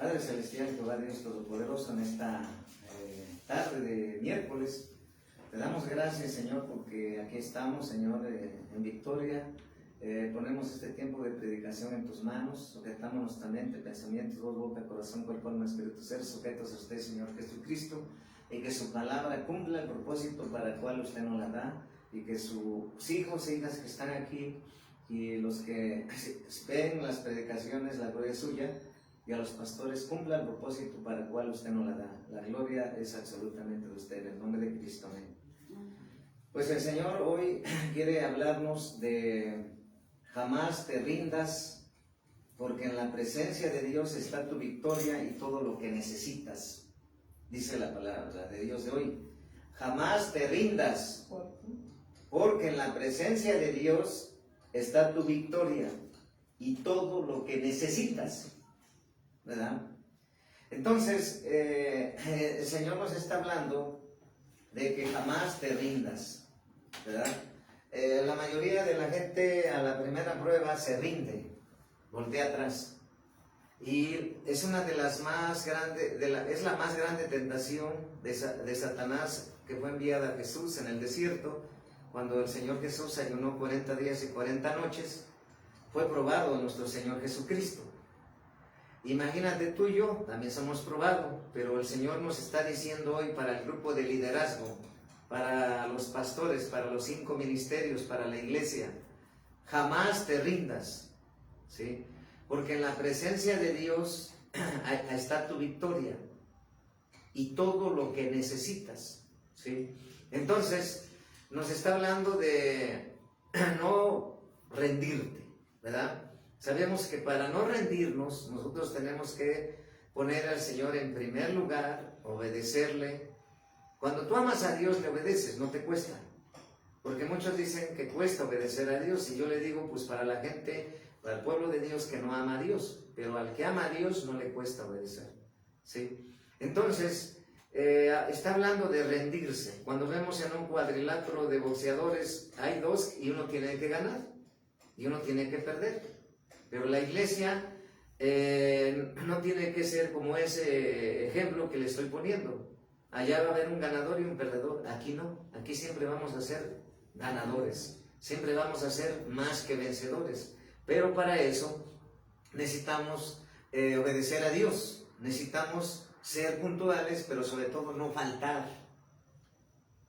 Padre Celestial, Jehová Dios Todopoderoso, en esta tarde de miércoles, te damos gracias, Señor, porque aquí estamos, Señor, en victoria. Ponemos este tiempo de predicación en tus manos, sujetamos nuestra mente, pensamientos, voz, boca, corazón, cuerpo, alma, espíritu, ser, sujetos a usted, Señor Jesucristo, y que su palabra cumpla el propósito para el cual usted nos la da, y que sus hijos e hijas que están aquí, y los que ven las predicaciones, la gloria es suya, y a los pastores cumpla el propósito para el cual usted nos la da. La gloria es absolutamente de usted, en el nombre de Cristo, amén. Pues el Señor hoy quiere hablarnos de jamás te rindas, porque en la presencia de Dios está tu victoria y todo lo que necesitas, dice la palabra de Dios de hoy. Jamás te rindas, porque en la presencia de Dios está tu victoria y todo lo que necesitas, ¿verdad? Entonces, el Señor nos está hablando de que jamás te rindas, ¿verdad? La mayoría de la gente a la primera prueba se rinde, voltea atrás. Y es una de las más grandes, es la más grande tentación de Satanás que fue enviada a Jesús en el desierto, cuando el Señor Jesús ayunó 40 días y 40 noches, fue probado nuestro Señor Jesucristo. Imagínate, tú y yo también somos probados, pero el Señor nos está diciendo hoy para el grupo de liderazgo, para los pastores, para los 5 ministerios, para la iglesia, jamás te rindas, ¿sí? Porque en la presencia de Dios está tu victoria y todo lo que necesitas, ¿sí? Entonces, nos está hablando de no rendirte, ¿verdad? Sabemos que para no rendirnos, nosotros tenemos que poner al Señor en primer lugar, obedecerle. Cuando tú amas a Dios, le obedeces, no te cuesta. Porque muchos dicen que cuesta obedecer a Dios, y yo le digo, pues para la gente, para el pueblo de Dios que no ama a Dios, pero al que ama a Dios no le cuesta obedecer, ¿sí? Entonces, está hablando de rendirse. Cuando vemos en un cuadrilátero de boxeadores, hay 2 y uno tiene que ganar y uno tiene que perder. Pero la iglesia no tiene que ser como ese ejemplo que le estoy poniendo. Allá va a haber un ganador y un perdedor. Aquí no. Aquí siempre vamos a ser ganadores. Siempre vamos a ser más que vencedores. Pero para eso necesitamos obedecer a Dios. Necesitamos ser puntuales, pero sobre todo no faltar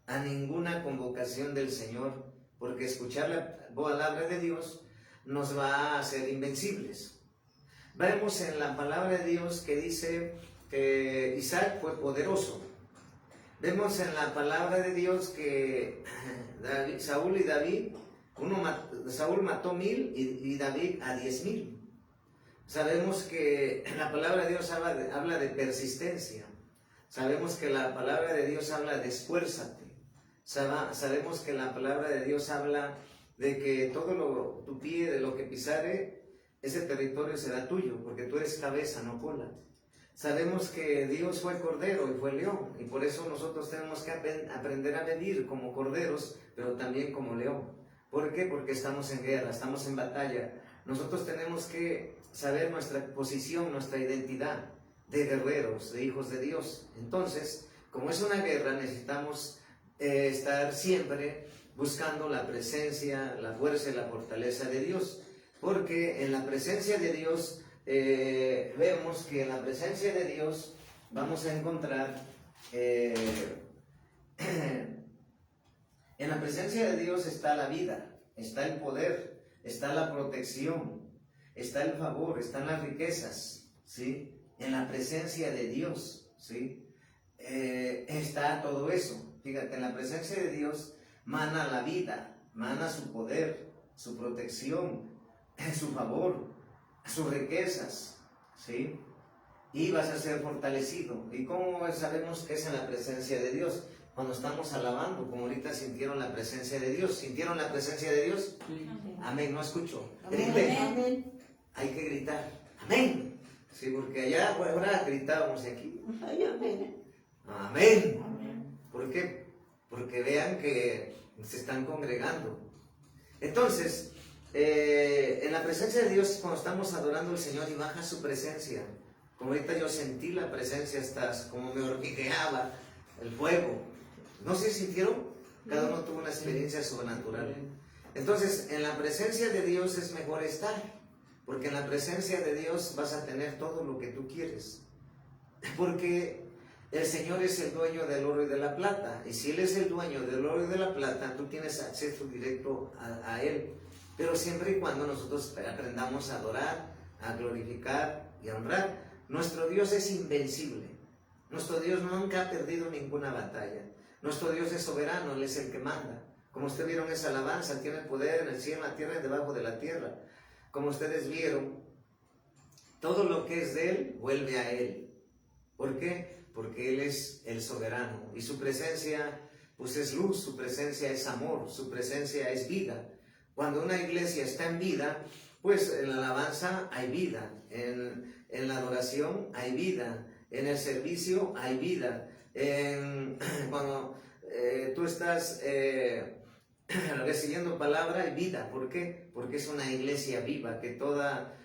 a ninguna convocación del Señor, porque escuchar la palabra de Dios nos va a hacer invencibles. Vemos en la palabra de Dios que dice que Isaac fue poderoso. Vemos en la palabra de Dios que Saúl y David, Saúl mató 1000 y David a 10,000. Sabemos que la palabra de Dios habla de persistencia. Sabemos que la palabra de Dios habla de esfuérzate. Sabemos que la palabra de Dios habla de que todo tu pie, de lo que pisare, ese territorio será tuyo, porque tú eres cabeza, no cola. Sabemos que Dios fue cordero y fue león, y por eso nosotros tenemos que aprender a vivir como corderos, pero también como león. ¿Por qué? Porque estamos en guerra, estamos en batalla. Nosotros tenemos que saber nuestra posición, nuestra identidad de guerreros, de hijos de Dios. Entonces, como es una guerra, necesitamos estar siempre buscando la presencia, la fuerza y la fortaleza de Dios, porque en la presencia de Dios vemos que en la presencia de Dios vamos a encontrar en la presencia de Dios está la vida, está el poder, está la protección, está el favor, están las riquezas, ¿sí? En la presencia de Dios, ¿sí? Está todo eso. Fíjate, en la presencia de Dios mana la vida, mana su poder, su protección, su favor, sus riquezas, ¿sí? Y vas a ser fortalecido. ¿Y cómo sabemos que es en la presencia de Dios? Cuando estamos alabando, como ahorita sintieron la presencia de Dios. ¿Sintieron la presencia de Dios? Sí. Amén, no escucho. Griten. Amén. Hay que gritar. Amén. Sí, porque allá afuera gritábamos y aquí. Amén. Amén. Amén. ¿Por qué? Porque vean que se están congregando. Entonces, en la presencia de Dios, cuando estamos adorando al Señor y baja su presencia, Como ahorita yo sentí la presencia, hasta como me hormigueaba el fuego. ¿No se sintieron? Cada uno tuvo una experiencia sobrenatural. Entonces, en la presencia de Dios es mejor estar, porque en la presencia de Dios vas a tener todo lo que tú quieres. Porque el Señor es el dueño del oro y de la plata, y si Él es el dueño del oro y de la plata, tú tienes acceso directo a Él. Pero siempre y cuando nosotros aprendamos a adorar, a glorificar y a honrar. Nuestro Dios es invencible. Nuestro Dios nunca ha perdido ninguna batalla. Nuestro Dios es soberano, Él es el que manda. Como ustedes vieron esa alabanza, tiene el poder en el cielo, en la tierra y debajo de la tierra. Como ustedes vieron, todo lo que es de Él, vuelve a Él. ¿Por qué? Porque Él es el soberano. Y su presencia, pues es luz, su presencia es amor, su presencia es vida. Cuando una iglesia está en vida, pues en la alabanza hay vida, en la adoración hay vida, en el servicio hay vida. Cuando tú estás recibiendo palabra hay vida. ¿Por qué? Porque es una iglesia viva que todo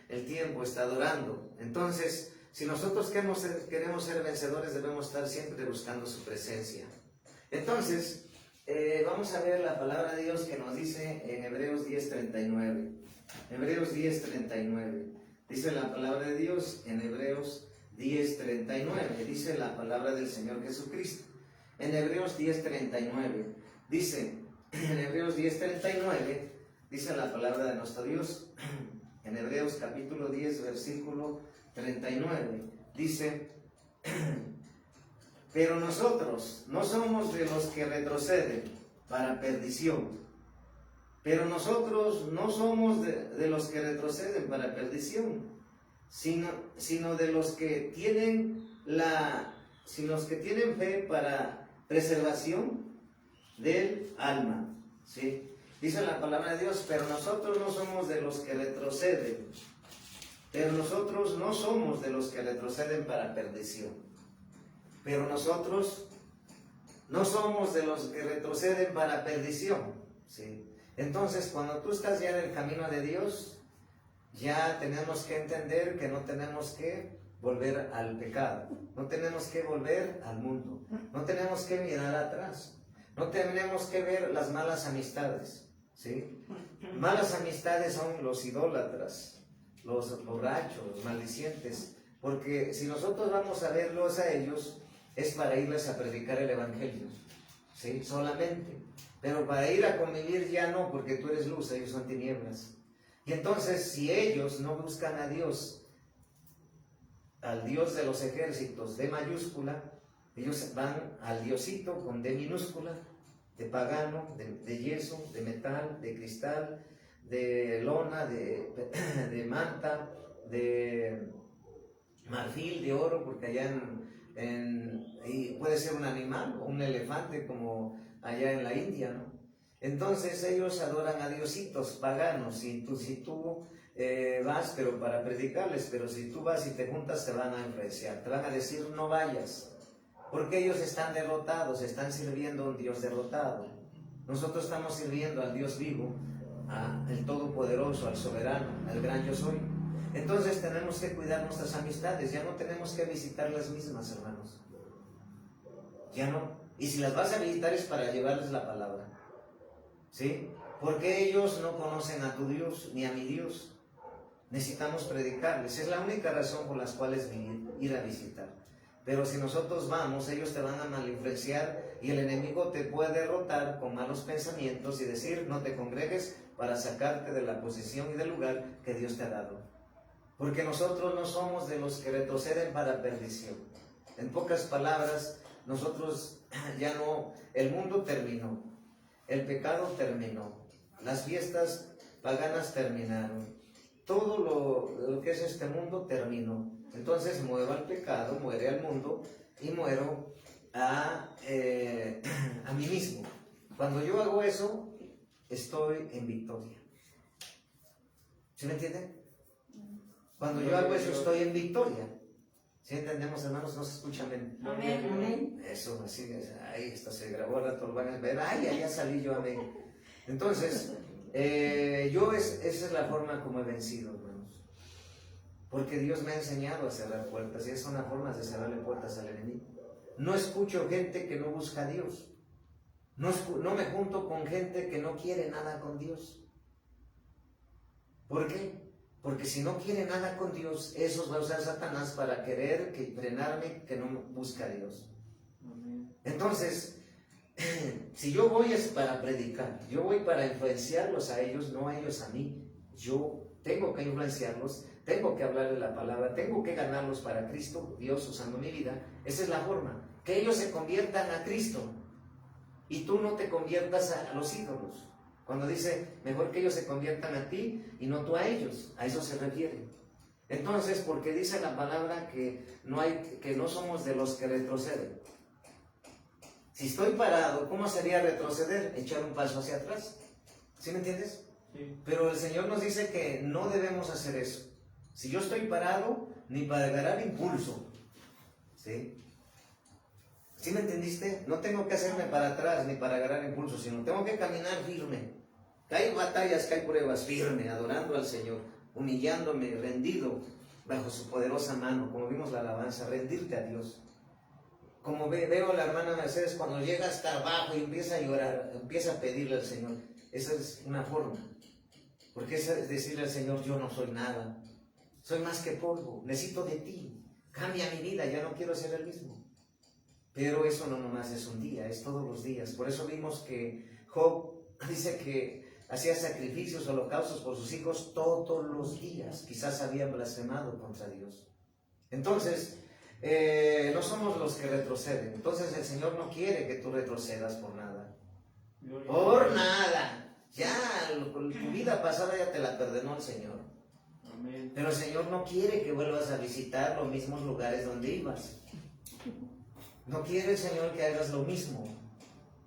el tiempo está adorando. Entonces, si nosotros queremos ser vencedores, debemos estar siempre buscando su presencia. Entonces, vamos a ver la palabra de Dios que nos dice en Hebreos 10:39. Hebreos 10:39. Dice la palabra de Dios en Hebreos 10:39. Dice la palabra del Señor Jesucristo. En Hebreos 10:39. Dice, en Hebreos 10:39, dice la palabra de nuestro Dios. En Hebreos capítulo 10, versículo 39. Dice, pero nosotros no somos de los que retroceden para perdición. Pero nosotros no somos de los que retroceden para perdición, sino de los que tienen fe para preservación del alma. ¿Sí? Dice la palabra de Dios, pero nosotros no somos de los que retroceden. Pero nosotros no somos de los que retroceden para perdición. Pero nosotros no somos de los que retroceden para perdición. ¿Sí? Entonces, cuando tú estás ya en el camino de Dios, ya tenemos que entender que no tenemos que volver al pecado, no tenemos que volver al mundo, no tenemos que mirar atrás, no tenemos que ver las malas amistades, ¿sí? Malas amistades son los idólatras, los borrachos, los maldicientes, porque si nosotros vamos a verlos a ellos, es para irles a predicar el evangelio, ¿sí? Solamente. Pero para ir a convivir ya no, porque tú eres luz, ellos son tinieblas. Y entonces, si ellos no buscan a Dios, al Dios de los ejércitos, D mayúscula, ellos van al Diosito con D minúscula, de pagano, de yeso, de metal, de cristal, de lona, de manta, de marfil, de oro, porque allá y puede ser un animal o un elefante como allá en la India, ¿no? Entonces ellos adoran a diositos paganos. Si tú vas, pero para predicarles, pero si tú vas y te juntas, te van a influenciar, te van a decir no vayas, porque ellos están derrotados, están sirviendo a un Dios derrotado. Nosotros estamos sirviendo al Dios vivo, al Todopoderoso, al Soberano, al Gran Yo Soy. Entonces tenemos que cuidar nuestras amistades, ya no tenemos que visitar las mismas, hermanos. Ya no. Y si las vas a visitar es para llevarles la palabra, ¿sí? Porque ellos no conocen a tu Dios ni a mi Dios. Necesitamos predicarles. Es la única razón por las cuales ir a visitar. Pero si nosotros vamos, ellos te van a malinfluenciar y el enemigo te puede derrotar con malos pensamientos y decir no te congregues para sacarte de la posición y del lugar que Dios te ha dado. Porque nosotros no somos de los que retroceden para perdición. En pocas palabras, nosotros ya no, el mundo terminó, el pecado terminó, las fiestas paganas terminaron, todo lo que es este mundo terminó. Entonces muero al pecado, muere al mundo y muero a mí mismo. Cuando yo hago eso, estoy en victoria. ¿Sí me entienden? Cuando yo hago eso, estoy en victoria. ¿Sí entendemos, hermanos? ¿No se escuchan bien? Amén, amén. Eso, así, ahí está, se grabó, ahora todos van a ver, ay, allá salí yo, amén. Entonces, esa es la forma como he vencido, hermanos. Porque Dios me ha enseñado a cerrar puertas y es una forma de cerrarle puertas al enemigo. No escucho gente que no busca a Dios. No me junto con gente que no quiere nada con Dios. ¿Por qué? Porque si no quiere nada con Dios, esos va a usar Satanás para querer frenarme que no busca a Dios. Entonces, si yo voy es para predicar, yo voy para influenciarlos a ellos, no a ellos a mí. Yo tengo que influenciarlos, tengo que hablarles la palabra, tengo que ganarlos para Cristo, Dios usando mi vida. Esa es la forma, que ellos se conviertan a Cristo y tú no te conviertas a los ídolos. Cuando dice, mejor que ellos se conviertan a ti y no tú a ellos, a eso se refiere. Entonces, porque dice la palabra que no somos de los que retroceden. Si estoy parado, ¿cómo sería retroceder? Echar un paso hacia atrás. ¿Sí me entiendes? Sí. Pero el Señor nos dice que no debemos hacer eso. Si yo estoy parado, ni para agarrar impulso. ¿Sí? ¿Sí me entendiste? No tengo que hacerme para atrás ni para agarrar impulso, sino tengo que caminar firme. Que hay batallas, que hay pruebas, firme, adorando al Señor, humillándome, rendido bajo su poderosa mano, como vimos la alabanza, rendirte a Dios. Como veo a la hermana Mercedes cuando llega hasta abajo y empieza a llorar, empieza a pedirle al Señor. Esa es una forma. Porque es decirle al Señor, yo no soy nada. Soy más que polvo, necesito de ti. Cambia mi vida, ya no quiero ser el mismo. Pero eso no nomás es un día, es todos los días. Por eso vimos que Job dice que hacía sacrificios, holocaustos por sus hijos todos los días. Quizás habían blasfemado contra Dios. Entonces, no somos los que retroceden. Entonces el Señor no quiere que tú retrocedas por nada. Por nada. Ya, tu vida pasada ya te la perdonó el Señor. Amén. Pero el Señor no quiere que vuelvas a visitar los mismos lugares donde ibas. No quiere el Señor que hagas lo mismo,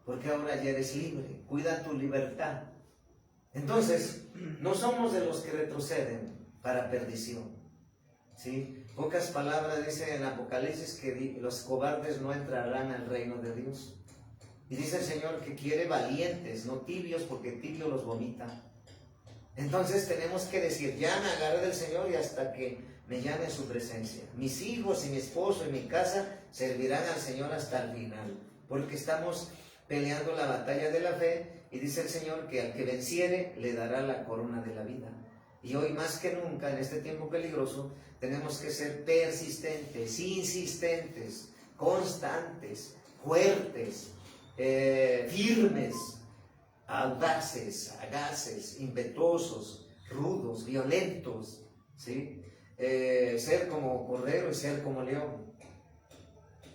porque ahora ya eres libre. Cuida tu libertad. Entonces, no somos de los que retroceden para perdición. ¿Sí? Pocas palabras dice en Apocalipsis que los cobardes no entrarán al reino de Dios. Y dice el Señor que quiere valientes, no tibios, porque tibio los vomita. Entonces tenemos que decir, ya me agarré del Señor y hasta que me llame en su presencia. Mis hijos y mi esposo y mi casa servirán al Señor hasta el final, porque estamos peleando la batalla de la fe y dice el Señor que al que venciere le dará la corona de la vida. Y hoy más que nunca en este tiempo peligroso tenemos que ser persistentes, insistentes, constantes, fuertes, firmes, audaces, sagaces, impetuosos, rudos, violentos, ¿sí? Ser como cordero y ser como león,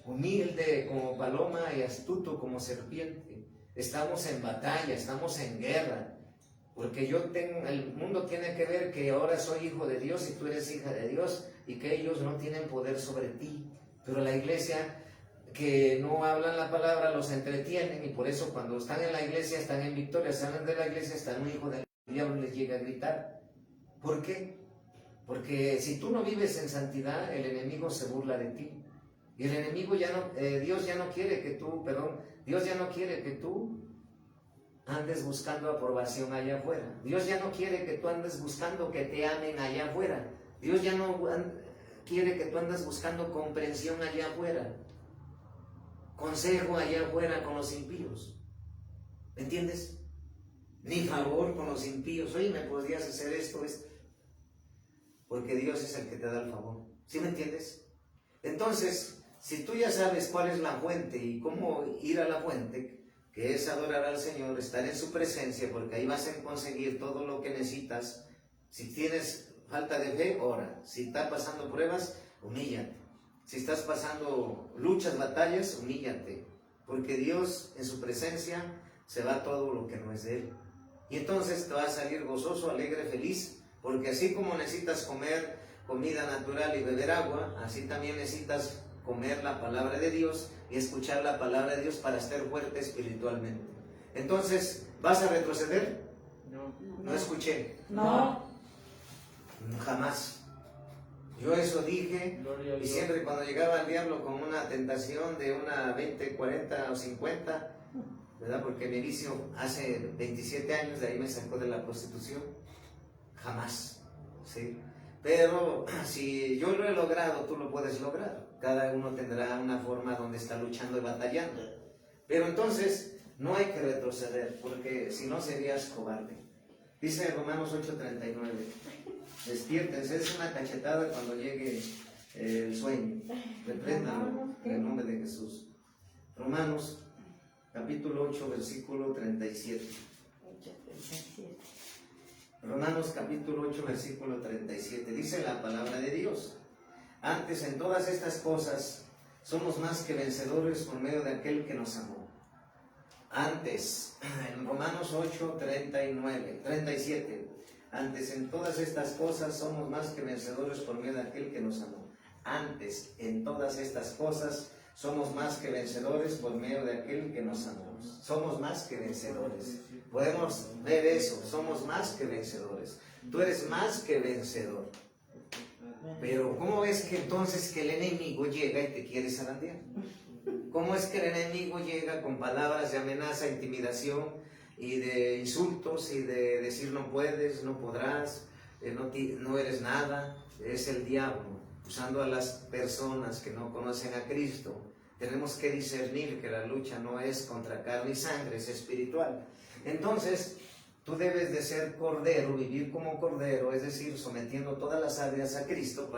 humilde como paloma y astuto como serpiente. Estamos en batalla, estamos en guerra, porque el mundo tiene que ver que ahora soy hijo de Dios y tú eres hija de Dios y que ellos no tienen poder sobre ti. Pero la iglesia que no hablan la palabra los entretienen y por eso cuando están en la iglesia están en victoria, salen de la iglesia, están un hijo del diablo les llega a gritar. ¿Por qué? Porque si tú no vives en santidad, el enemigo se burla de ti. Y el enemigo Dios ya no quiere que tú andes buscando aprobación allá afuera. Dios ya no quiere que tú andes buscando que te amen allá afuera. Dios ya no quiere que tú andes buscando comprensión allá afuera. Consejo allá afuera con los impíos. ¿Me entiendes? Ni favor con los impíos. Oye, ¿me podrías hacer esto? Porque Dios es el que te da el favor. ¿Sí me entiendes? Entonces, si tú ya sabes cuál es la fuente y cómo ir a la fuente, que es adorar al Señor, estar en su presencia, porque ahí vas a conseguir todo lo que necesitas. Si tienes falta de fe, ora. Si estás pasando pruebas, humíllate. Si estás pasando luchas, batallas, humíllate. Porque Dios, en su presencia, se va todo lo que no es de Él. Y entonces te vas a salir gozoso, alegre, feliz, porque así como necesitas comer comida natural y beber agua, así también necesitas comer la palabra de Dios y escuchar la palabra de Dios para estar fuerte espiritualmente. Entonces, ¿vas a retroceder? No escuché. No. Jamás. Yo eso dije, y siempre cuando llegaba el diablo con una tentación de una 20, 40 o 50, ¿verdad? Porque mi vicio hace 27 años, de ahí me sacó de la prostitución. Jamás, ¿sí? Pero si yo lo he logrado, tú lo puedes lograr. Cada uno tendrá una forma donde está luchando y batallando. Pero entonces no hay que retroceder, porque si no serías cobarde. Dice Romanos 8:39, despiértense, es una cachetada cuando llegue el sueño. Repréndanlo en el nombre de Jesús. Romanos capítulo 8, versículo 37. Romanos capítulo 8, versículo 37. Dice la palabra de Dios: antes en todas estas cosas somos más que vencedores por medio de aquel que nos amó. Antes, en Romanos 8, 37. Antes en todas estas cosas somos más que vencedores por medio de aquel que nos amó. Antes en todas estas cosas somos más que vencedores por medio de aquel que nos amó. Somos más que vencedores. Podemos ver eso, somos más que vencedores. Tú eres más que vencedor. Pero ¿cómo es que entonces que el enemigo llega y te quiere zarandear? ¿Cómo es que el enemigo llega con palabras de amenaza, intimidación y de insultos y de decir no puedes, no podrás, no eres nada? Es el diablo usando a las personas que no conocen a Cristo. Tenemos que discernir que la lucha no es contra carne y sangre, es espiritual. Entonces, tú debes de ser cordero, vivir como cordero, es decir, sometiendo todas las áreas a Cristo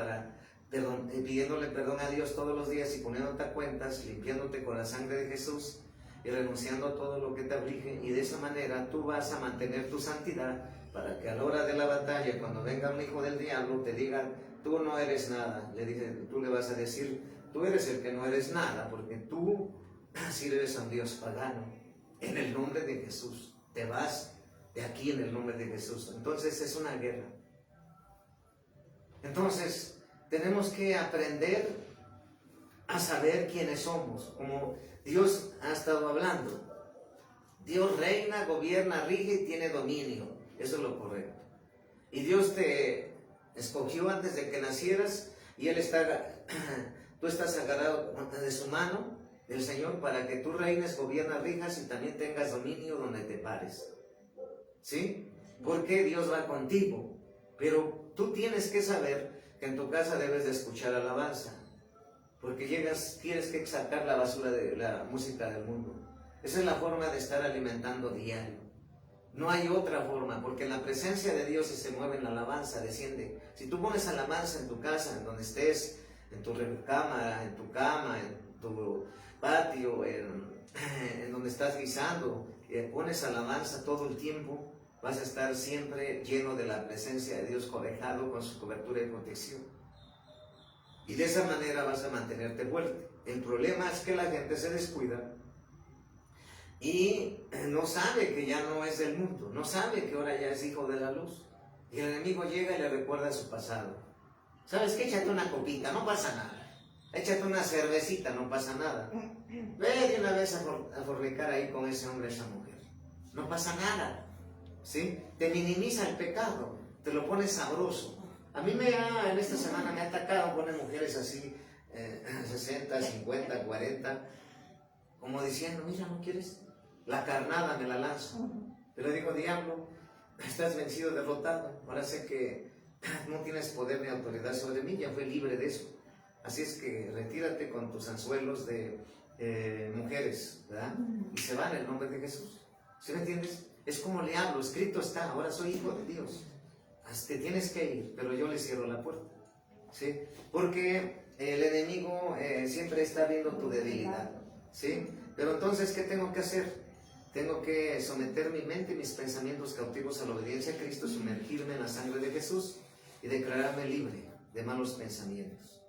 pidiéndole perdón a Dios todos los días y poniéndote a cuentas, limpiándote con la sangre de Jesús y renunciando a todo lo que te aflige. Y de esa manera tú vas a mantener tu santidad para que a la hora de la batalla, cuando venga un hijo del diablo, te digan, tú no eres nada. Tú le vas a decir, tú eres el que no eres nada, porque tú sirves a un Dios pagano. En el nombre de Jesús, te vas de aquí en el nombre de Jesús. Entonces es una guerra. Entonces tenemos que aprender a saber quiénes somos, como Dios ha estado hablando. Dios reina, gobierna, rige y tiene dominio. Eso es lo correcto. Y Dios te escogió antes de que nacieras y tú estás agarrado de su mano, del Señor, para que tú reines, gobiernas, rijas y también tengas dominio donde te pares. ¿Sí? Porque Dios va contigo. Pero tú tienes que saber que en tu casa debes de escuchar alabanza. Porque quieres que sacar la basura de la música del mundo. Esa es la forma de estar alimentando diario. No hay otra forma, porque en la presencia de Dios, si se mueve en la alabanza, desciende. Si tú pones alabanza en tu casa, en donde estés, en tu recámara, en tu cama, en tu patio, en donde estás guisando, pones alabanza todo el tiempo, vas a estar siempre lleno de la presencia de Dios, cobijado con su cobertura y protección. Y de esa manera vas a mantenerte fuerte. El problema es que la gente se descuida y no sabe que ya no es del mundo, no sabe que ahora ya es hijo de la luz. Y el enemigo llega y le recuerda su pasado. ¿Sabes qué? Échate una copita, no pasa nada. Échate una cervecita, no pasa nada. Ve de una vez a fornicar ahí con ese hombre, esa mujer. No pasa nada. ¿Sí? Te minimiza el pecado, te lo pone sabroso. A mí en esta semana me ha atacado poner mujeres así, 60, 50, 40, como diciendo, mira, ¿no quieres? La carnada me la lanzo. Pero digo, diablo, estás vencido, derrotado. Ahora sé que no tienes poder ni autoridad sobre mí, ya fui libre de eso. Así es que retírate con tus anzuelos de mujeres, ¿verdad? Y se va en el nombre de Jesús. ¿Sí me entiendes? Es como le hablo, escrito está, ahora soy hijo de Dios. Te tienes que ir, pero yo le cierro la puerta. ¿Sí? Porque el enemigo siempre está viendo tu debilidad. ¿Sí? Pero entonces, ¿qué tengo que hacer? Tengo que someter mi mente y mis pensamientos cautivos a la obediencia a Cristo, sumergirme en la sangre de Jesús y declararme libre de malos pensamientos.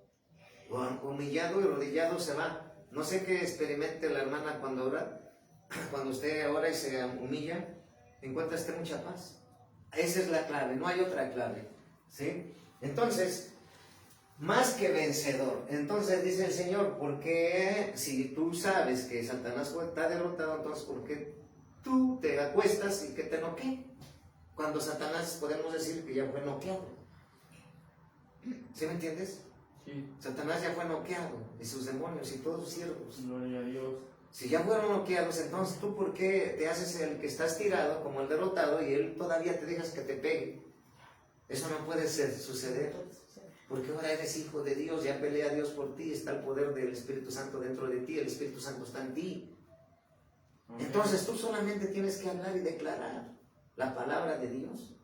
Humillado y arrodillado se va. No sé qué experimente la hermana cuando ora. Cuando usted ora y se humilla, encuentra usted mucha paz. Esa es la clave, no hay otra clave. ¿Sí? Entonces, más que vencedor. Entonces dice el Señor, porque si tú sabes que Satanás está derrotado, entonces ¿por qué tú te acuestas y que te noquee? Cuando Satanás podemos decir que ya fue noqueado. ¿Sí me entiendes? Sí. Satanás ya fue noqueado, y sus demonios y todos sus siervos. Gloria a Dios. Si ya fueron noqueados, entonces tú ¿por qué te haces el que estás tirado como el derrotado y él todavía te dejas que te pegue? Eso no puede suceder. Porque ahora eres hijo de Dios, ya pelea Dios por ti, está el poder del Espíritu Santo dentro de ti, el Espíritu Santo está en ti. Entonces tú solamente tienes que hablar y declarar la palabra de Dios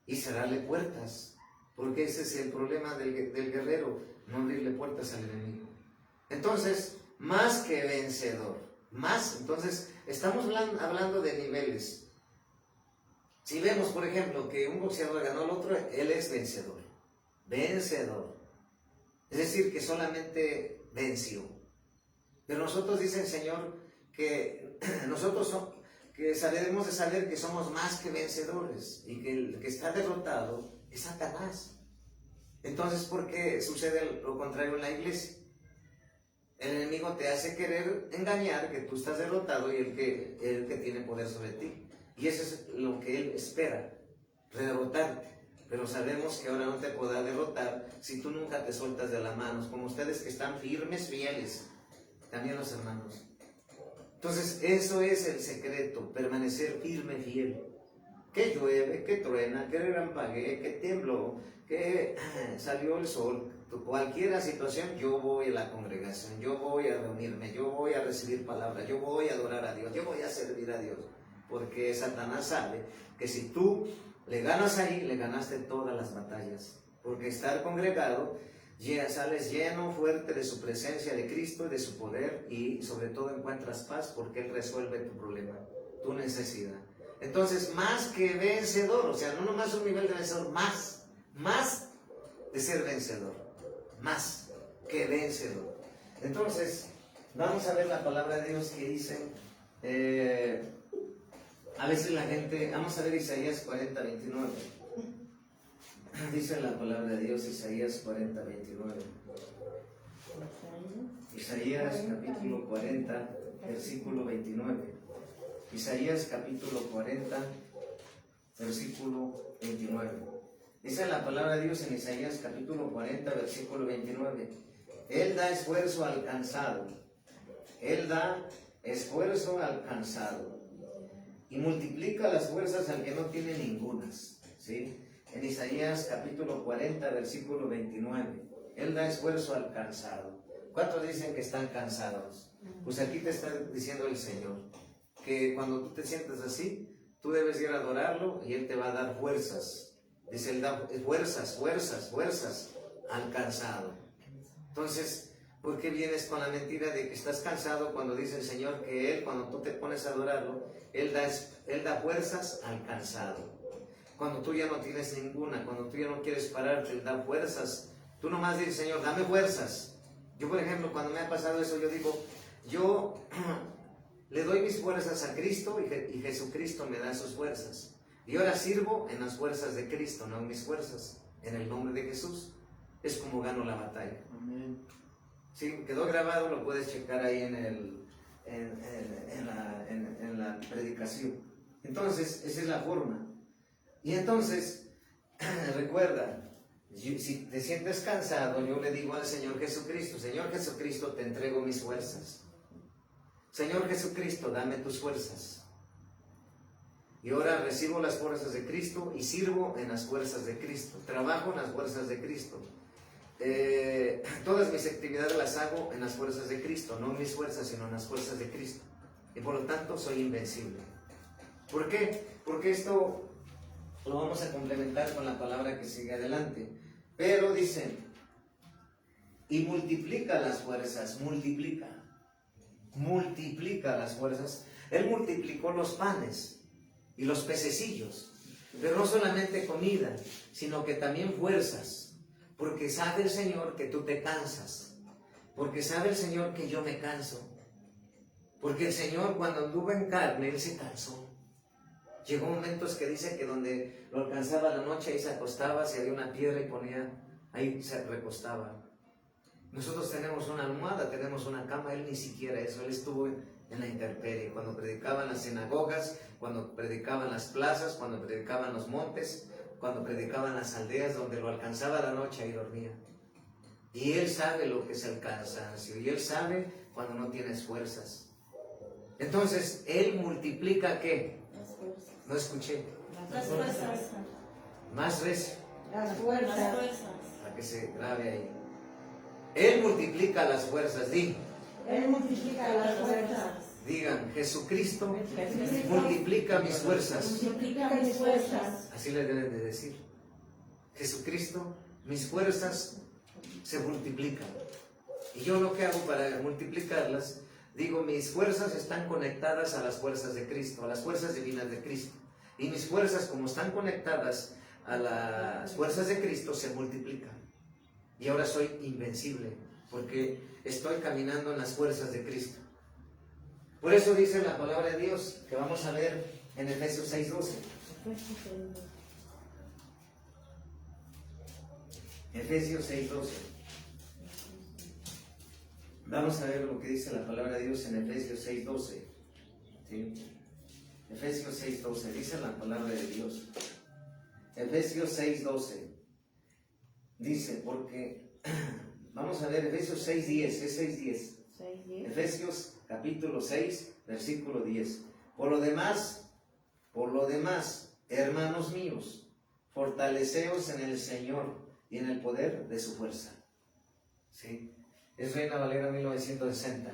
y cerrarle puertas, porque ese es el problema del guerrero, no abrirle puertas al enemigo. Entonces, más que vencedor, más, entonces estamos hablando de niveles. Si vemos, por ejemplo, que un boxeador ganó al otro, él es vencedor. Vencedor. Es decir, que solamente venció. Pero nosotros, dice el Señor, que nosotros que debemos de saber que somos más que vencedores y que el que está derrotado es Satanás. Entonces, ¿por qué sucede lo contrario en la iglesia? El enemigo te hace querer engañar que tú estás derrotado y el que tiene poder sobre ti. Y eso es lo que él espera, derrotarte. Pero sabemos que ahora no te podrá derrotar si tú nunca te sueltas de las manos, como ustedes que están firmes, fieles, también los hermanos. Entonces, eso es el secreto, permanecer firme, fiel. Que llueve, que truena, que relampaguee, que tembló, que salió el sol, cualquier situación, yo voy a la congregación, yo voy a reunirme, yo voy a recibir palabra, yo voy a adorar a Dios, yo voy a servir a Dios. Porque Satanás sabe que si tú le ganas ahí, le ganaste todas las batallas. Porque estar congregado, ya sales lleno, fuerte de su presencia de Cristo y de su poder, y sobre todo encuentras paz porque Él resuelve tu problema, tu necesidad. Entonces, más que vencedor, o sea, no nomás un nivel de vencedor, más de ser vencedor, más que vencedor. Entonces, vamos a ver la palabra de Dios que dice, a veces la gente, vamos a ver Isaías 40, 29. Dice la palabra de Dios, Isaías 40, 29. Isaías capítulo 40, versículo 29. Isaías capítulo 40, versículo 29. Dice la palabra de Dios en Isaías capítulo 40, versículo 29. Él da esfuerzo al cansado. Él da esfuerzo al cansado. Y multiplica las fuerzas al que no tiene ningunas. ¿Sí? En Isaías capítulo 40, versículo 29. Él da esfuerzo al cansado. ¿Cuántos dicen que están cansados? Pues aquí te está diciendo el Señor que cuando tú te sientes así, tú debes ir a adorarlo y Él te va a dar fuerzas. Dice, Él da fuerzas al cansado. Entonces, ¿por qué vienes con la mentira de que estás cansado cuando dice el Señor que Él, cuando tú te pones a adorarlo, Él da fuerzas al cansado? Cuando tú ya no tienes ninguna, cuando tú ya no quieres pararte, Él da fuerzas. Tú nomás dices, Señor, dame fuerzas. Yo, por ejemplo, cuando me ha pasado eso, yo digo, yo le doy mis fuerzas a Cristo y Jesucristo me da sus fuerzas. Y ahora sirvo en las fuerzas de Cristo, no en mis fuerzas. En el nombre de Jesús. Es como gano la batalla. Amén. Sí, quedó grabado, lo puedes checar ahí en la predicación. Entonces, esa es la forma. Y entonces, recuerda, si te sientes cansado, yo le digo al Señor Jesucristo, Señor Jesucristo, te entrego mis fuerzas. Señor Jesucristo, dame tus fuerzas. Y ahora recibo las fuerzas de Cristo y sirvo en las fuerzas de Cristo. Trabajo en las fuerzas de Cristo. Todas mis actividades las hago en las fuerzas de Cristo, no en mis fuerzas, sino en las fuerzas de Cristo. Y por lo tanto soy invencible. ¿Por qué? Porque esto lo vamos a complementar con la palabra que sigue adelante. Pero dicen, y multiplica las fuerzas, multiplica las fuerzas. Él multiplicó los panes y los pececillos, pero no solamente comida, sino que también fuerzas. Porque sabe el Señor que tú te cansas. Porque sabe el Señor que yo me canso. Porque el Señor cuando anduvo en carne, Él se cansó. Llegó momentos que dice que donde lo alcanzaba la noche, ahí se acostaba, se había una piedra y ponía, ahí se recostaba. Nosotros tenemos una almohada, tenemos una cama, Él ni siquiera eso. Él estuvo en la intemperie. Cuando predicaban las sinagogas, cuando predicaban las plazas, cuando predicaban los montes, cuando predicaban las aldeas, donde lo alcanzaba la noche, ahí dormía. Y Él sabe lo que es el cansancio, y Él sabe cuando no tienes fuerzas. Entonces, Él multiplica, ¿qué? Las fuerzas. No escuché. Las fuerzas. Más recio. Las fuerzas. para que se grabe ahí. Él multiplica las fuerzas, Él multiplica las fuerzas. digan, Jesucristo Jesucristo multiplica mis fuerzas. multiplica mis fuerzas. Así le deben de decir. Jesucristo, mis fuerzas se multiplican. Y yo lo que hago para multiplicarlas, digo, mis fuerzas están conectadas a las fuerzas de Cristo, a las fuerzas divinas de Cristo. Y mis fuerzas, como están conectadas a las fuerzas de Cristo, se multiplican. Y ahora soy invencible, porque estoy caminando en las fuerzas de Cristo. Por eso dice la palabra de Dios, que vamos a ver en Efesios 6:12. Efesios 6:12. Vamos a ver lo que dice la palabra de Dios en Efesios 6:12. ¿Sí? Efesios 6:12, dice la palabra de Dios. Efesios 6:12. Dice, porque, vamos a ver Efesios 6:10, es 6:10. Efesios capítulo 6, versículo 10. Por lo demás, hermanos míos, fortaleceos en el Señor y en el poder de su fuerza. ¿Sí? Es Reina Valera 1960.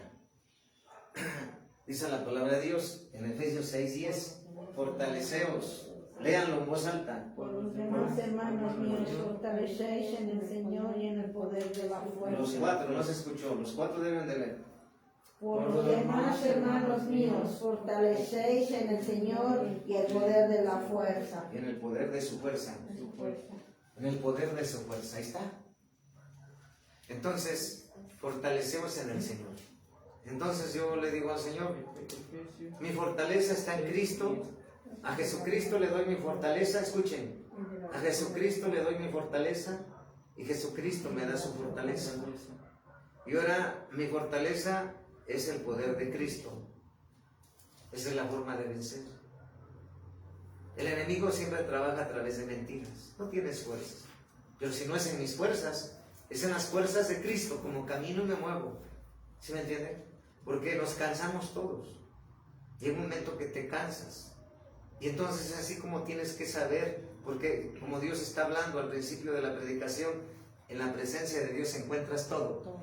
Dice la palabra de Dios en Efesios 6:10, fortaleceos. Léanlo en voz alta. Por los demás, hermanos míos, fortalecéis en el Señor y en el poder de la fuerza. Los cuatro, no se escuchó, los cuatro deben de leer. Por los demás, hermanos míos, fortalecéis en el Señor y el poder de la fuerza. Y en el poder de su fuerza. En el poder de su fuerza, ahí está. Entonces, fortalecemos en el Señor. Entonces yo le digo al Señor, mi fortaleza está en Cristo. A Jesucristo le doy mi fortaleza, escuchen. A Jesucristo le doy mi fortaleza y Jesucristo me da su fortaleza. Y ahora mi fortaleza es el poder de Cristo. Esa es la forma de vencer. El enemigo siempre trabaja a través de mentiras. No tienes fuerzas. Pero si no es en mis fuerzas, es en las fuerzas de Cristo, como camino y me muevo. ¿Sí me entienden? Porque nos cansamos todos. Llega un momento que te cansas. Y entonces es así como tienes que saber, porque como Dios está hablando al principio de la predicación, en la presencia de Dios encuentras todo.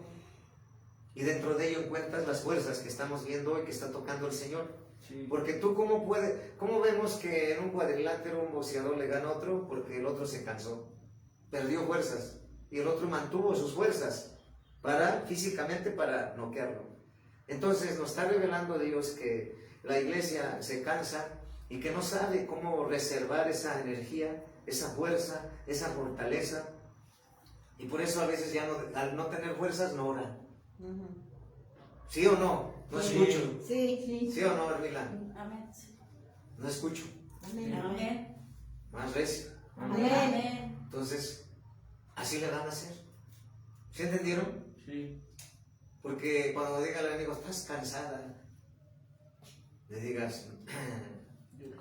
Y dentro de ello encuentras las fuerzas que estamos viendo hoy que está tocando el Señor. Sí. Porque tú ¿cómo vemos que en un cuadrilátero un boxeador le gana a otro? Porque el otro se cansó, perdió fuerzas, y el otro mantuvo sus fuerzas físicamente para noquearlo. Entonces nos está revelando Dios que la iglesia se cansa y que no sabe cómo reservar esa energía, esa fuerza, esa fortaleza. Y por eso a veces ya al no tener fuerzas no ora. ¿Sí o no? No escucho. Sí. ¿Sí o no, Hermila? Amén. No escucho. Amén. Más recio. Amén. Entonces, así le van a hacer. ¿Sí entendieron? Sí. Porque cuando diga al enemigo, estás cansada, le digas,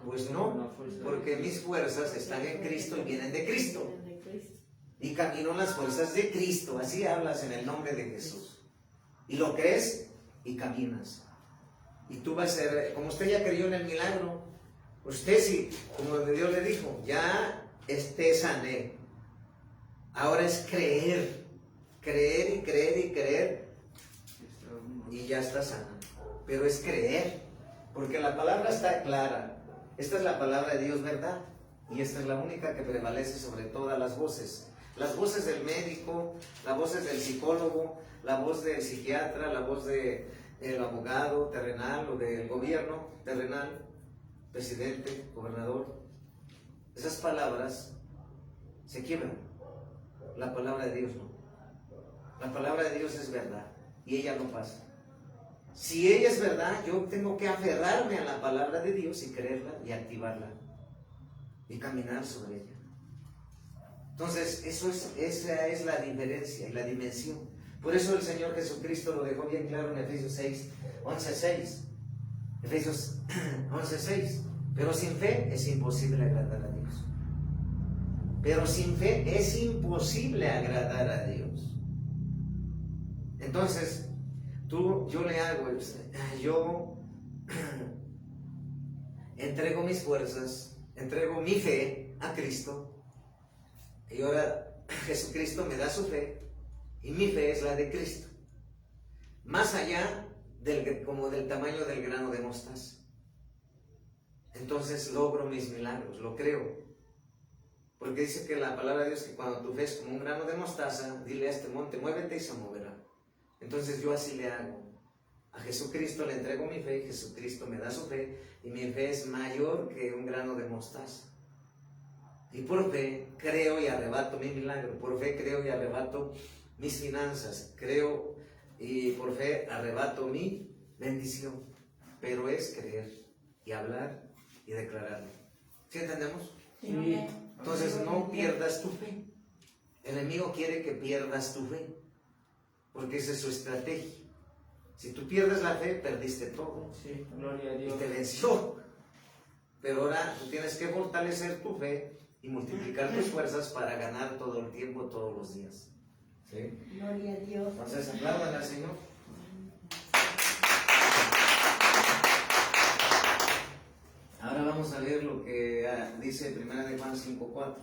pues no, porque mis fuerzas están en Cristo y vienen de Cristo. Y camino en las fuerzas de Cristo. Así hablas en el nombre de Jesús. Y lo crees y caminas. Y tú vas a ser, como usted ya creyó en el milagro, usted sí, como Dios le dijo, ya sané. Ahora es creer y creer y ya está sana. Pero es creer, porque la palabra está clara. Esta es la palabra de Dios, ¿verdad? Y esta es la única que prevalece sobre todas las voces. Las voces del médico, las voces del psicólogo, la voz del psiquiatra, la voz del abogado terrenal o del gobierno terrenal, presidente, gobernador. Esas palabras se quiebran. La palabra de Dios no. La palabra de Dios es verdad y ella no pasa. Si ella es verdad, yo tengo que aferrarme a la palabra de Dios y creerla y activarla y caminar sobre ella. Entonces, esa es la diferencia y la dimensión. Por eso el Señor Jesucristo lo dejó bien claro en Efesios 6, 11:6. Efesios 11:6. Pero sin fe es imposible agradar a Dios. Pero sin fe es imposible agradar a Dios. Entonces, yo le hago, yo entrego mis fuerzas, entrego mi fe a Cristo. Y ahora Jesucristo me da su fe y mi fe es la de Cristo. Más allá como del tamaño del grano de mostaza. Entonces logro mis milagros, lo creo. Porque dice que la palabra de Dios que cuando tu fe es como un grano de mostaza, dile a este monte, muévete y se moverá. Entonces yo así le hago. A Jesucristo le entrego mi fe, Jesucristo me da su fe y mi fe es mayor que un grano de mostaza. Y por fe creo y arrebato mi milagro, por fe creo y arrebato mis finanzas, creo y por fe arrebato mi bendición. Pero es creer y hablar y declararlo. ¿Sí entendemos? Sí. Entonces no pierdas tu fe. El enemigo quiere que pierdas tu fe, porque esa es su estrategia. Si tú pierdes la fe, perdiste todo. Sí, gloria a Y Dios. te venció. Pero ahora tú tienes que fortalecer tu fe y multiplicar tus fuerzas para ganar todo el tiempo, todos los días. ¿Sí? Gloria a Dios. Entonces apláudale al Señor. Ahora vamos a leer lo que dice 1 de Juan 5:4.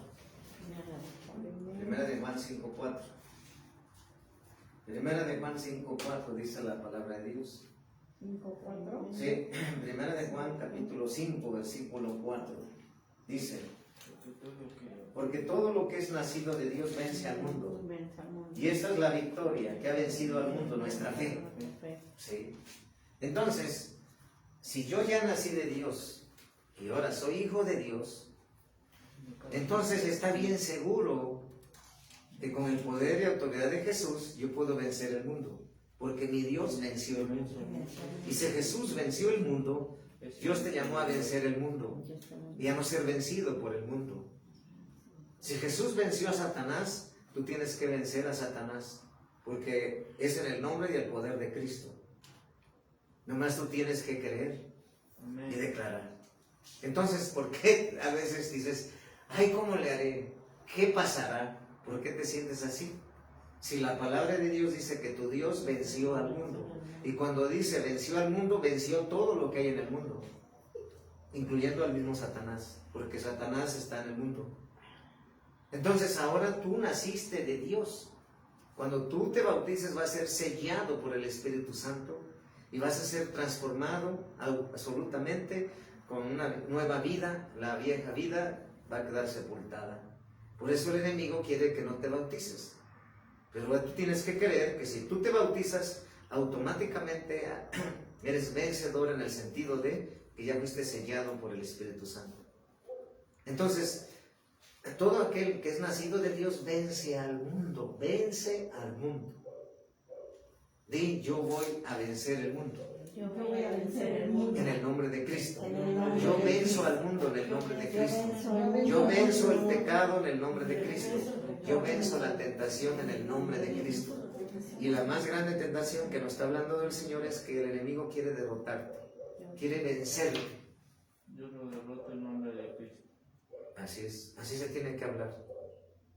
1 de Juan 5:4. 1 de Juan 5:4 dice la palabra de Dios. 5:4. Sí, 1 de Juan capítulo 5, versículo 4. Dice, porque todo lo que es nacido de Dios vence al mundo. Y esta es la victoria que ha vencido al mundo, nuestra fe. ¿Sí? Entonces, si yo ya nací de Dios y ahora soy hijo de Dios, entonces está bien seguro que con el poder y autoridad de Jesús yo puedo vencer el mundo, porque mi Dios venció el mundo. Y si Jesús venció el mundo, Dios te llamó a vencer el mundo y a no ser vencido por el mundo. Si Jesús venció a Satanás, tú tienes que vencer a Satanás, porque es en el nombre y el poder de Cristo. Nomás tú tienes que creer y declarar. Entonces, ¿por qué a veces dices, ay, ¿cómo le haré? ¿Qué pasará? ¿Por qué te sientes así? Si la palabra de Dios dice que tu Dios venció al mundo, y cuando dice venció al mundo, venció todo lo que hay en el mundo, incluyendo al mismo Satanás, porque Satanás está en el mundo. Entonces ahora tú naciste de Dios. Cuando tú te bautices vas a ser sellado por el Espíritu Santo y vas a ser transformado absolutamente con una nueva vida. La vieja vida va a quedar sepultada. Por eso el enemigo quiere que no te bautices. Pero tú tienes que creer que si tú te bautizas, automáticamente eres vencedor en el sentido de que ya fuiste sellado por el Espíritu Santo. Entonces, todo aquel que es nacido de Dios vence al mundo, vence al mundo. Di, yo voy a vencer el mundo. Yo voy a vencer el mundo. En el nombre de Cristo. En el nombre Yo de venzo Cristo. al mundo en el nombre de Cristo. Yo Yo venzo el pecado en el nombre de Cristo. Yo venzo la tentación en el nombre de Cristo. Y la más grande tentación que nos está hablando del Señor es que el enemigo quiere derrotarte, quiere vencerte. Yo lo derroto en nombre de Cristo. Así es, así se tiene que hablar.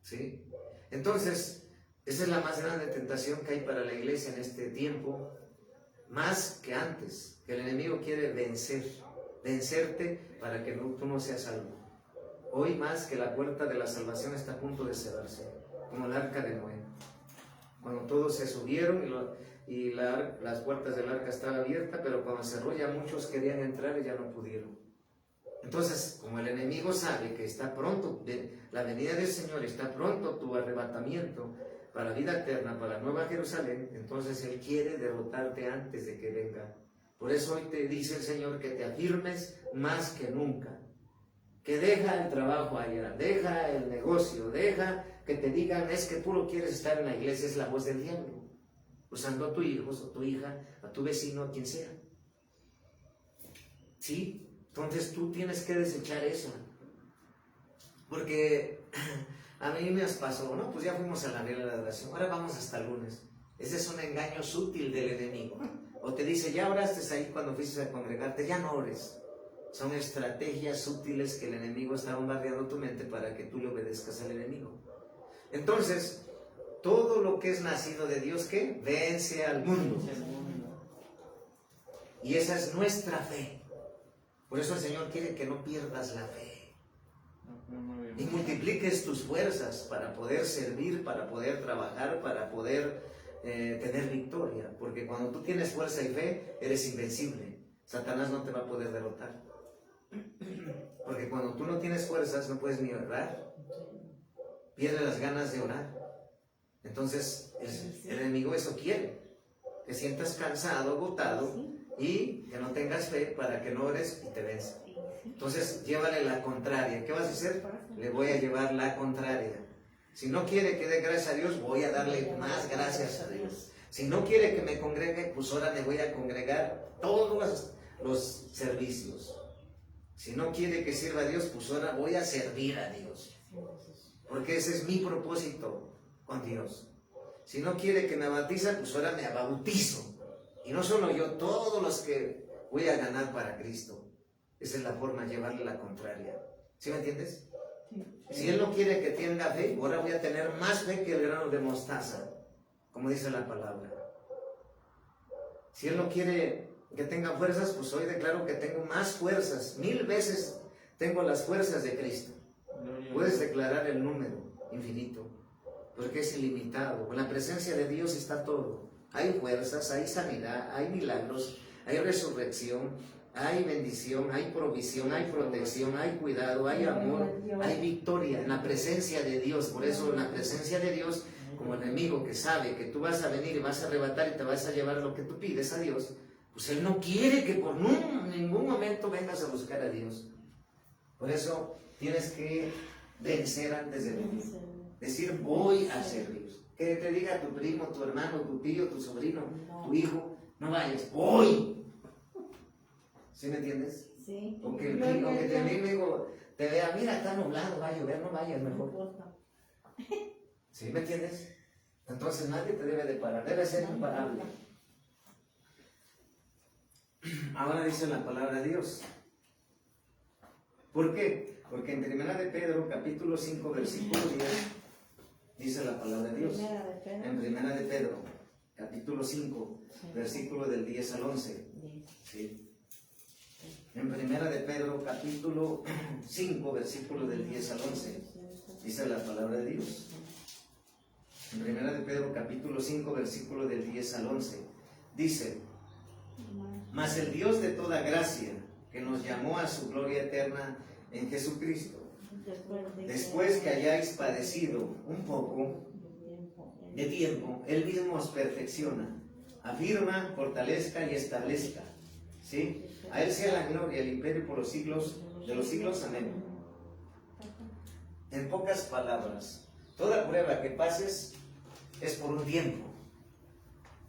¿Sí? Entonces, esa es la más grande tentación que hay para la iglesia en este tiempo, más que antes, que el enemigo quiere vencerte para que tú no seas salvo. Hoy más que la puerta de la salvación está a punto de cerrarse, como el arca de Noé. Cuando todos se subieron y las puertas del arca estaban abiertas, pero cuando cerró ya muchos querían entrar y ya no pudieron. Entonces, como el enemigo sabe que está pronto la venida del Señor, está pronto tu arrebatamiento para la vida eterna, para la Nueva Jerusalén, entonces Él quiere derrotarte antes de que venga. Por eso hoy te dice el Señor que te afirmes más que nunca, que deja el trabajo allá, deja el negocio, deja que te digan, es que tú no quieres estar en la iglesia, es la voz del diablo, usando a tu hijo, a tu hija, a tu vecino, a quien sea. ¿Sí? Entonces tú tienes que desechar eso. Porque a mí me pasó, ¿no? Pues ya fuimos a la regla de adoración, ahora vamos hasta el lunes. Ese es un engaño sutil del enemigo. O te dice, ya oraste ahí cuando fuiste a congregarte, ya no ores. Son estrategias sutiles que el enemigo está bombardeando tu mente para que tú le obedezcas al enemigo. Entonces, todo lo que es nacido de Dios, ¿qué? Vence al mundo. Y esa es nuestra fe. Por eso el Señor quiere que no pierdas la fe. Y multipliques tus fuerzas para poder servir, para poder trabajar, para poder tener victoria. Porque cuando tú tienes fuerza y fe, eres invencible. Satanás no te va a poder derrotar. Porque cuando tú no tienes fuerzas, no puedes ni orar. Pierdes las ganas de orar. Entonces, el enemigo eso quiere. Que sientas cansado, agotado y que no tengas fe para que no ores y te venza. Entonces, llévale la contraria. ¿Qué vas a hacer? Le voy a llevar la contraria. Si no quiere que dé gracias a Dios, voy a darle más gracias a Dios. Si no quiere que me congregue, pues ahora me voy a congregar todos los servicios. Si no quiere que sirva a Dios, pues ahora voy a servir a Dios. Porque ese es mi propósito con Dios. Si no quiere que me bautice, pues ahora me bautizo. Y no solo yo, todos los que voy a ganar para Cristo. Esa es la forma de llevarle la contraria. ¿Sí me entiendes? Si Él no quiere que tenga fe, ahora voy a tener más fe que el grano de mostaza, como dice la palabra. Si Él no quiere que tenga fuerzas, pues hoy declaro que tengo más fuerzas. 1000 veces tengo las fuerzas de Cristo. Puedes declarar el número infinito, porque es ilimitado. Con la presencia de Dios está todo. Hay fuerzas, hay sanidad, hay milagros, hay resurrección, hay bendición, hay provisión, hay protección, hay cuidado, hay amor, hay victoria en la presencia de Dios. Por eso en la presencia de Dios, como el enemigo que sabe que tú vas a venir y vas a arrebatar y te vas a llevar lo que tú pides a Dios, pues Él no quiere que por ningún momento vengas a buscar a Dios. Por eso tienes que vencer antes de venir. Decir, voy a servir. Que te diga tu primo, tu hermano, tu tío, tu sobrino, tu hijo, no vayas, voy. ¿Sí me entiendes? Sí. O que tu amigo te vea, mira, está nublado, va a llover, no vayas mejor. ¿Sí me entiendes? Entonces nadie te debe de parar, debe ser imparable. Ahora dice la palabra de Dios. ¿Por qué? Porque en 1 de Pedro, capítulo 5, versículo 10, dice la palabra de Dios. En 1 de Pedro, capítulo 5, versículo del 10 al 11. ¿Sí? En 1 de Pedro, capítulo 5, versículo del 10 al 11, dice la palabra de Dios. En 1 de Pedro, capítulo 5, versículo del 10 al 11, dice: mas el Dios de toda gracia, que nos llamó a su gloria eterna en Jesucristo, después que hayáis padecido un poco de tiempo, Él mismo os perfecciona, afirma, fortalezca y establezca. ¿Sí? A Él sea la gloria, el imperio por los siglos de los siglos. Amén. En pocas palabras, toda prueba que pases es por un tiempo.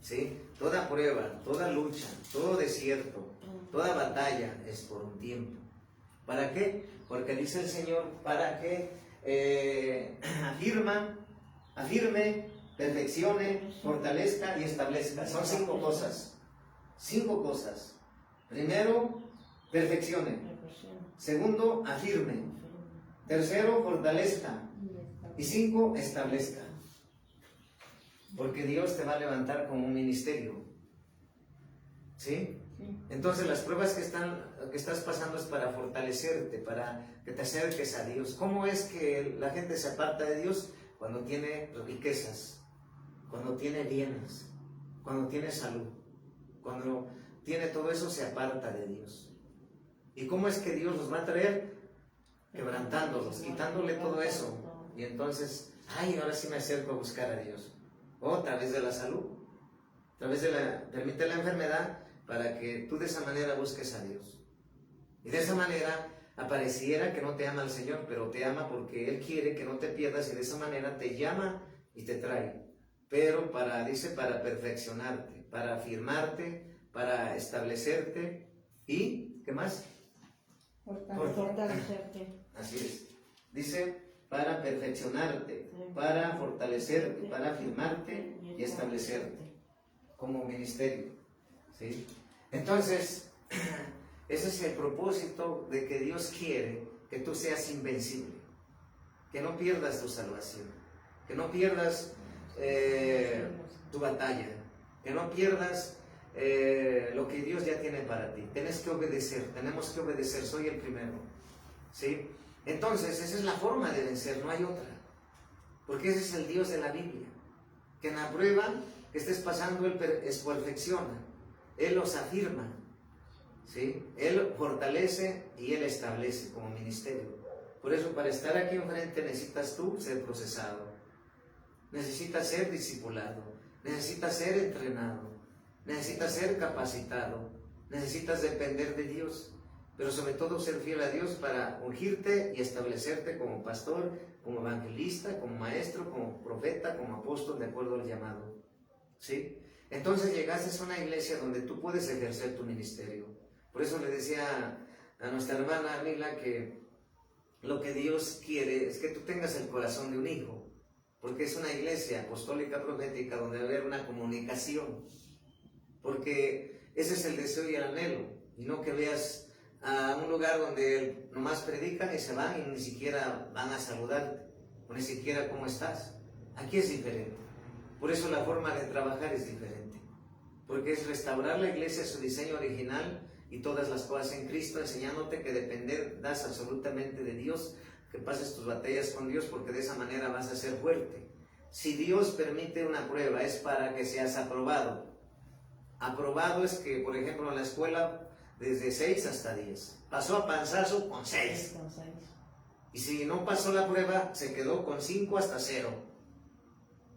¿Sí? Toda prueba, toda lucha, todo desierto, toda batalla es por un tiempo. ¿Para qué? Porque dice el Señor, para que afirme, perfeccione, fortalezca y establezca. Son 5 cosas. 5 cosas. Primero, perfeccione. Segundo, afirme. Tercero, fortalezca. Y 5, establezca. Porque Dios te va a levantar como un ministerio. ¿Sí? Entonces las pruebas que estás pasando es para fortalecerte, para que te acerques a Dios. ¿Cómo es que la gente se aparta de Dios? Cuando tiene riquezas, cuando tiene bienes, cuando tiene salud, cuando tiene todo eso, se aparta de Dios. ¿Y cómo es que Dios los va a traer? Quebrantándolos, quitándole todo eso. Y entonces, ahora sí me acerco a buscar a Dios. O a través de la salud, a través de permite la enfermedad, para que tú de esa manera busques a Dios. Y de esa manera apareciera que no te ama el Señor, pero te ama porque Él quiere que no te pierdas, y de esa manera te llama y te trae. Pero dice, para perfeccionarte, para afirmarte, para establecerte y, ¿qué más? Fortalecerte. Así es. Dice, para perfeccionarte, para fortalecerte, para afirmarte y establecerte como ministerio. ¿Sí? Entonces, ese es el propósito de que Dios quiere que tú seas invencible, que no pierdas tu salvación, que no pierdas tu batalla, que no pierdas lo que Dios ya tiene para ti. Tienes que obedecer, tenemos que obedecer, soy el primero. ¿Sí? Entonces, esa es la forma de vencer, no hay otra. Porque ese es el Dios de la Biblia. Que en la prueba que estés pasando, Él perfecciona. Él los afirma. ¿Sí? Él fortalece y Él establece como ministerio. Por eso, para estar aquí enfrente necesitas tú ser procesado. Necesitas ser discipulado. Necesitas ser entrenado. Necesitas ser capacitado. Necesitas depender de Dios. Pero sobre todo ser fiel a Dios para ungirte y establecerte como pastor, como evangelista, como maestro, como profeta, como apóstol, de acuerdo al llamado. ¿Sí? Entonces llegaste a una iglesia donde tú puedes ejercer tu ministerio. Por eso le decía a nuestra hermana Mila que lo que Dios quiere es que tú tengas el corazón de un hijo, porque es una iglesia apostólica profética donde debe haber una comunicación, porque ese es el deseo y el anhelo, y no que veas a un lugar donde nomás predican y se van y ni siquiera van a saludarte, o ni siquiera cómo estás. Aquí es diferente. Por eso la forma de trabajar es diferente, porque es restaurar la iglesia a su diseño original y todas las cosas en Cristo, enseñándote que depender das absolutamente de Dios, que pases tus batallas con Dios, porque de esa manera vas a ser fuerte. Si Dios permite una prueba es para que seas aprobado. Aprobado es que, por ejemplo, en la escuela desde 6 hasta 10, pasó a panzazo con 6. Y si no pasó la prueba, se quedó con 5 hasta 0.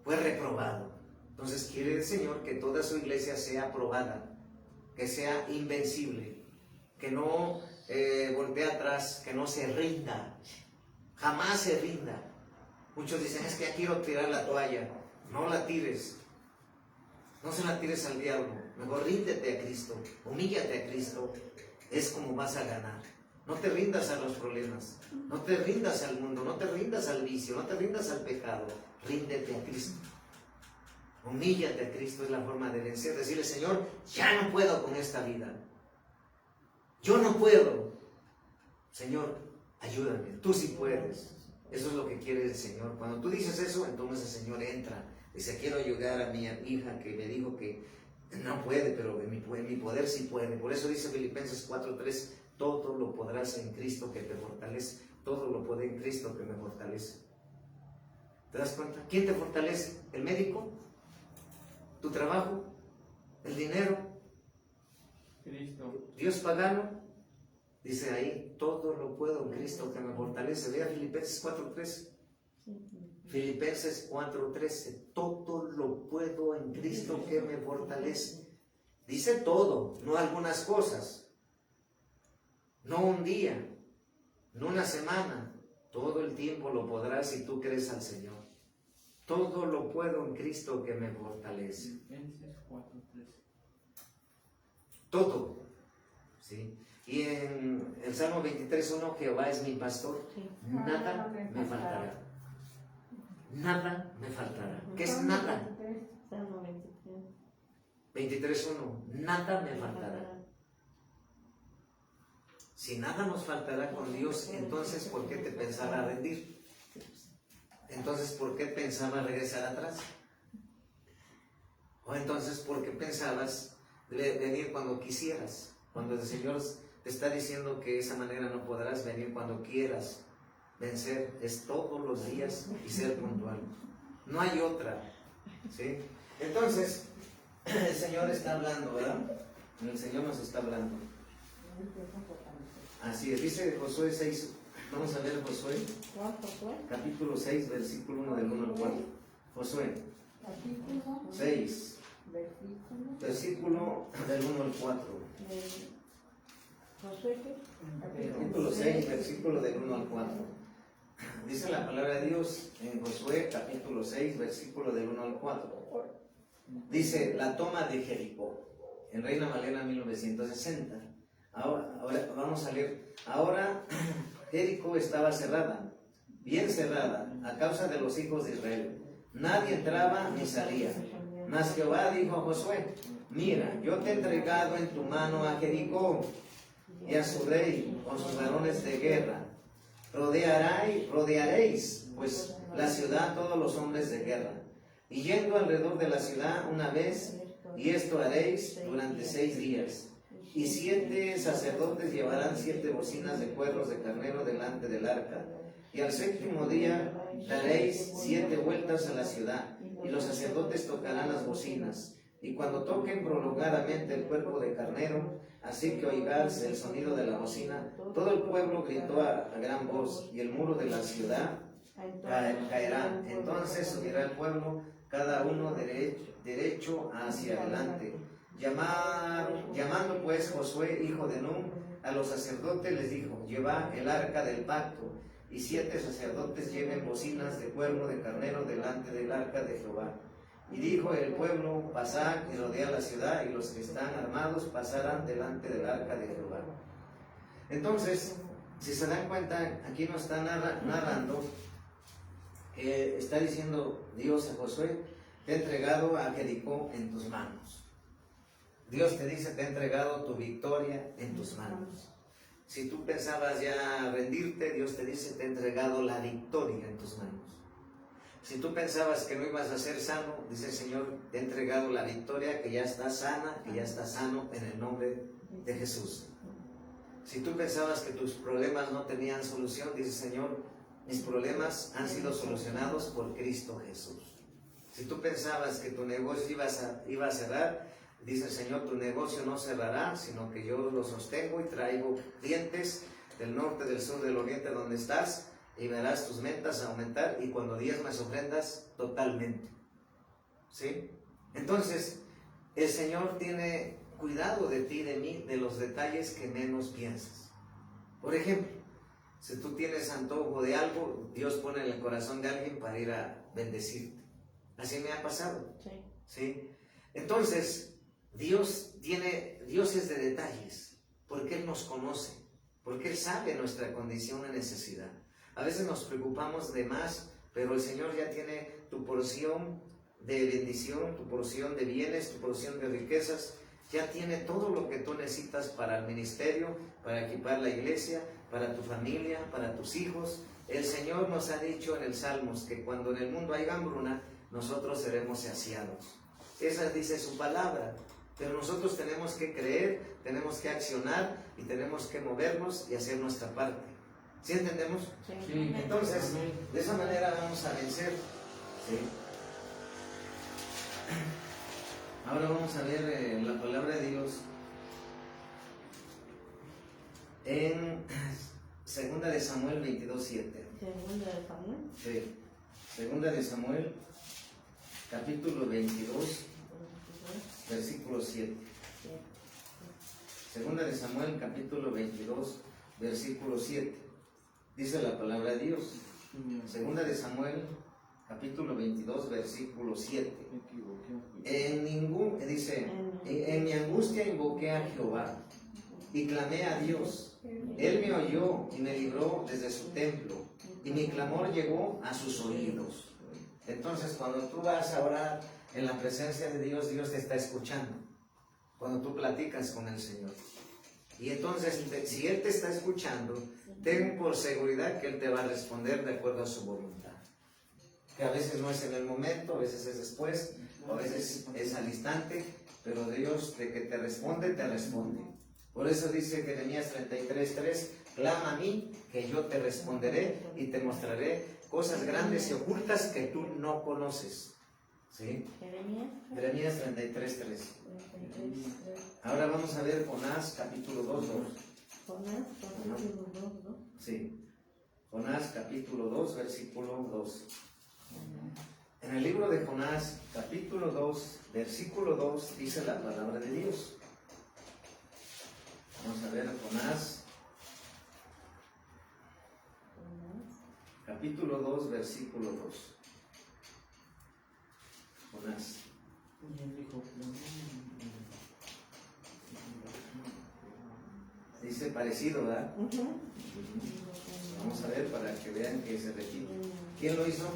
Fue reprobado. Entonces quiere el Señor que toda su iglesia sea aprobada, que sea invencible, que no voltee atrás, que no se rinda, jamás se rinda. Muchos dicen, es que ya quiero tirar la toalla. No la tires, no se la tires al diablo. Mejor ríndete a Cristo, humíllate a Cristo, es como vas a ganar. No te rindas a los problemas, no te rindas al mundo, no te rindas al vicio, no te rindas al pecado, ríndete a Cristo. Humíllate a Cristo, es la forma de vencer. Decirle, Señor, ya no puedo con esta vida. Yo no puedo. Señor, ayúdame, tú sí puedes. Eso es lo que quiere el Señor. Cuando tú dices eso, entonces el Señor entra. Dice, quiero ayudar a mi hija que me dijo que no puede, pero en mi poder sí puede. Por eso dice Filipenses 4:3, todo lo podrás en Cristo que te fortalece. Todo lo puede en Cristo que me fortalece. ¿Te das cuenta? ¿Quién te fortalece? ¿El médico? ¿Tu trabajo? ¿El dinero? Cristo. ¿Dios pagano? Dice ahí, todo lo puedo en Cristo que me fortalece. Vea Filipenses 4:13. Filipenses 4:13, todo lo puedo en Cristo que me fortalece. Dice todo, no algunas cosas, no un día, no una semana, todo el tiempo lo podrás si tú crees al Señor. Todo lo puedo en Cristo que me fortalece. Filipenses 4:13. Todo, ¿sí? Y en el Salmo 23:1, Jehová es mi pastor, nada me faltará. Nada me faltará. ¿Qué es nada? 23:1. Nada me faltará. Si nada nos faltará con Dios, entonces ¿por qué te pensaba rendir? Entonces ¿por qué pensabas regresar atrás? O entonces ¿por qué pensabas venir cuando quisieras? Cuando el Señor te está diciendo que de esa manera no podrás venir cuando quieras. Vencer es todos los días y ser puntual. No hay otra. ¿Sí? Entonces, el Señor está hablando, ¿verdad? El Señor nos está hablando. Así es. Dice Josué 6. Vamos a ver Josué. Capítulo 6, versículo 1 del 1 al 4. Josué 6, versículo del 1 al 4. Capítulo 6, versículo del 1 al 4. Dice la palabra de Dios en Josué capítulo 6, versículo del 1 al 4. Dice, la toma de Jericó, en Reina Valera 1960. Ahora vamos a leer. Ahora Jericó estaba cerrada, bien cerrada, a causa de los hijos de Israel. Nadie entraba ni salía. Mas Jehová dijo a Josué, mira, yo te he entregado en tu mano a Jericó y a su rey con sus varones de guerra. Rodearéis pues la ciudad todos los hombres de guerra, y yendo alrededor de la ciudad una vez, y esto haréis durante 6 días. Y 7 sacerdotes llevarán 7 bocinas de cuernos de carnero delante del arca. Y al 7º día daréis 7 vueltas a la ciudad, y los sacerdotes tocarán las bocinas. Y cuando toquen prolongadamente el cuerpo de carnero, así que oigáis el sonido de la bocina, todo el pueblo gritó a gran voz, y el muro de la ciudad caerá. Entonces subirá el pueblo, cada uno derecho hacia adelante. Llamando pues Josué, hijo de Nun, a los sacerdotes les dijo: llevad el arca del pacto, y 7 sacerdotes lleven bocinas de cuerno de carnero delante del arca de Jehová. Y dijo el pueblo: pasad y rodead la ciudad, y los que están armados pasarán delante del arca de Jehová. Entonces, si se dan cuenta, aquí nos está narrando, está diciendo Dios a Josué: te he entregado a Jericó en tus manos. Dios te dice: te he entregado tu victoria en tus manos. Si tú pensabas ya rendirte, Dios te dice: te he entregado la victoria en tus manos. Si tú pensabas que no ibas a ser sano, dice el Señor: te he entregado la victoria, que ya está sana, que ya está sano en el nombre de Jesús. Si tú pensabas que tus problemas no tenían solución, dice el Señor: mis problemas han sido solucionados por Cristo Jesús. Si tú pensabas que tu negocio iba a cerrar, dice el Señor: tu negocio no cerrará, sino que yo lo sostengo y traigo clientes del norte, del sur, del oriente, donde estás, y verás tus metas aumentar, y cuando diezmas ofrendas, totalmente. ¿Sí? Entonces, el Señor tiene cuidado de ti, de mí, de los detalles que menos piensas. Por ejemplo, si tú tienes antojo de algo, Dios pone en el corazón de alguien para ir a bendecirte. Así me ha pasado. ¿Sí? Entonces, Dios es de detalles, porque Él nos conoce, porque Él sabe nuestra condición de necesidad. A veces nos preocupamos de más, pero el Señor ya tiene tu porción de bendición, tu porción de bienes, tu porción de riquezas. Ya tiene todo lo que tú necesitas para el ministerio, para equipar la iglesia, para tu familia, para tus hijos. El Señor nos ha dicho en el Salmos que cuando en el mundo haya hambruna, nosotros seremos saciados. Esa dice su palabra. Pero nosotros tenemos que creer, tenemos que accionar y tenemos que movernos y hacer nuestra parte. ¿Sí entendemos? Sí. Entonces, de esa manera vamos a vencer. ¿Sí? Ahora vamos a ver la palabra de Dios en 2 de Samuel 22:7. Segunda de Samuel. Sí. 2 de Samuel, capítulo 22, versículo 7. Segunda de Samuel, capítulo 22, versículo 7. Dice la palabra de Dios. Segunda de Samuel, capítulo 22, versículo 7. En mi angustia invoqué a Jehová y clamé a Dios. Él me oyó y me libró desde su templo, y mi clamor llegó a sus oídos. Entonces, cuando tú vas a orar en la presencia de Dios, Dios te está escuchando. Cuando tú platicas con el Señor. Y entonces, si Él te está escuchando, ten por seguridad que Él te va a responder de acuerdo a su voluntad. Que a veces no es en el momento, a veces es después, a veces es al instante, pero Dios de que te responde, te responde. Por eso dice Jeremías 33:3, clama a mí, que yo te responderé y te mostraré cosas grandes y ocultas que tú no conoces. ¿Sí? Jeremías 33:3. Ahora vamos a ver Jonás capítulo 2. Jonás capítulo 2. Sí. Jonás capítulo 2, versículo 2. En el libro de Jonás capítulo 2, versículo 2 dice la palabra de Dios. Vamos a ver Jonás capítulo 2, versículo 2. Jonás. Dice parecido, ¿verdad? Vamos a ver para que vean que se repite. ¿Quién lo hizo?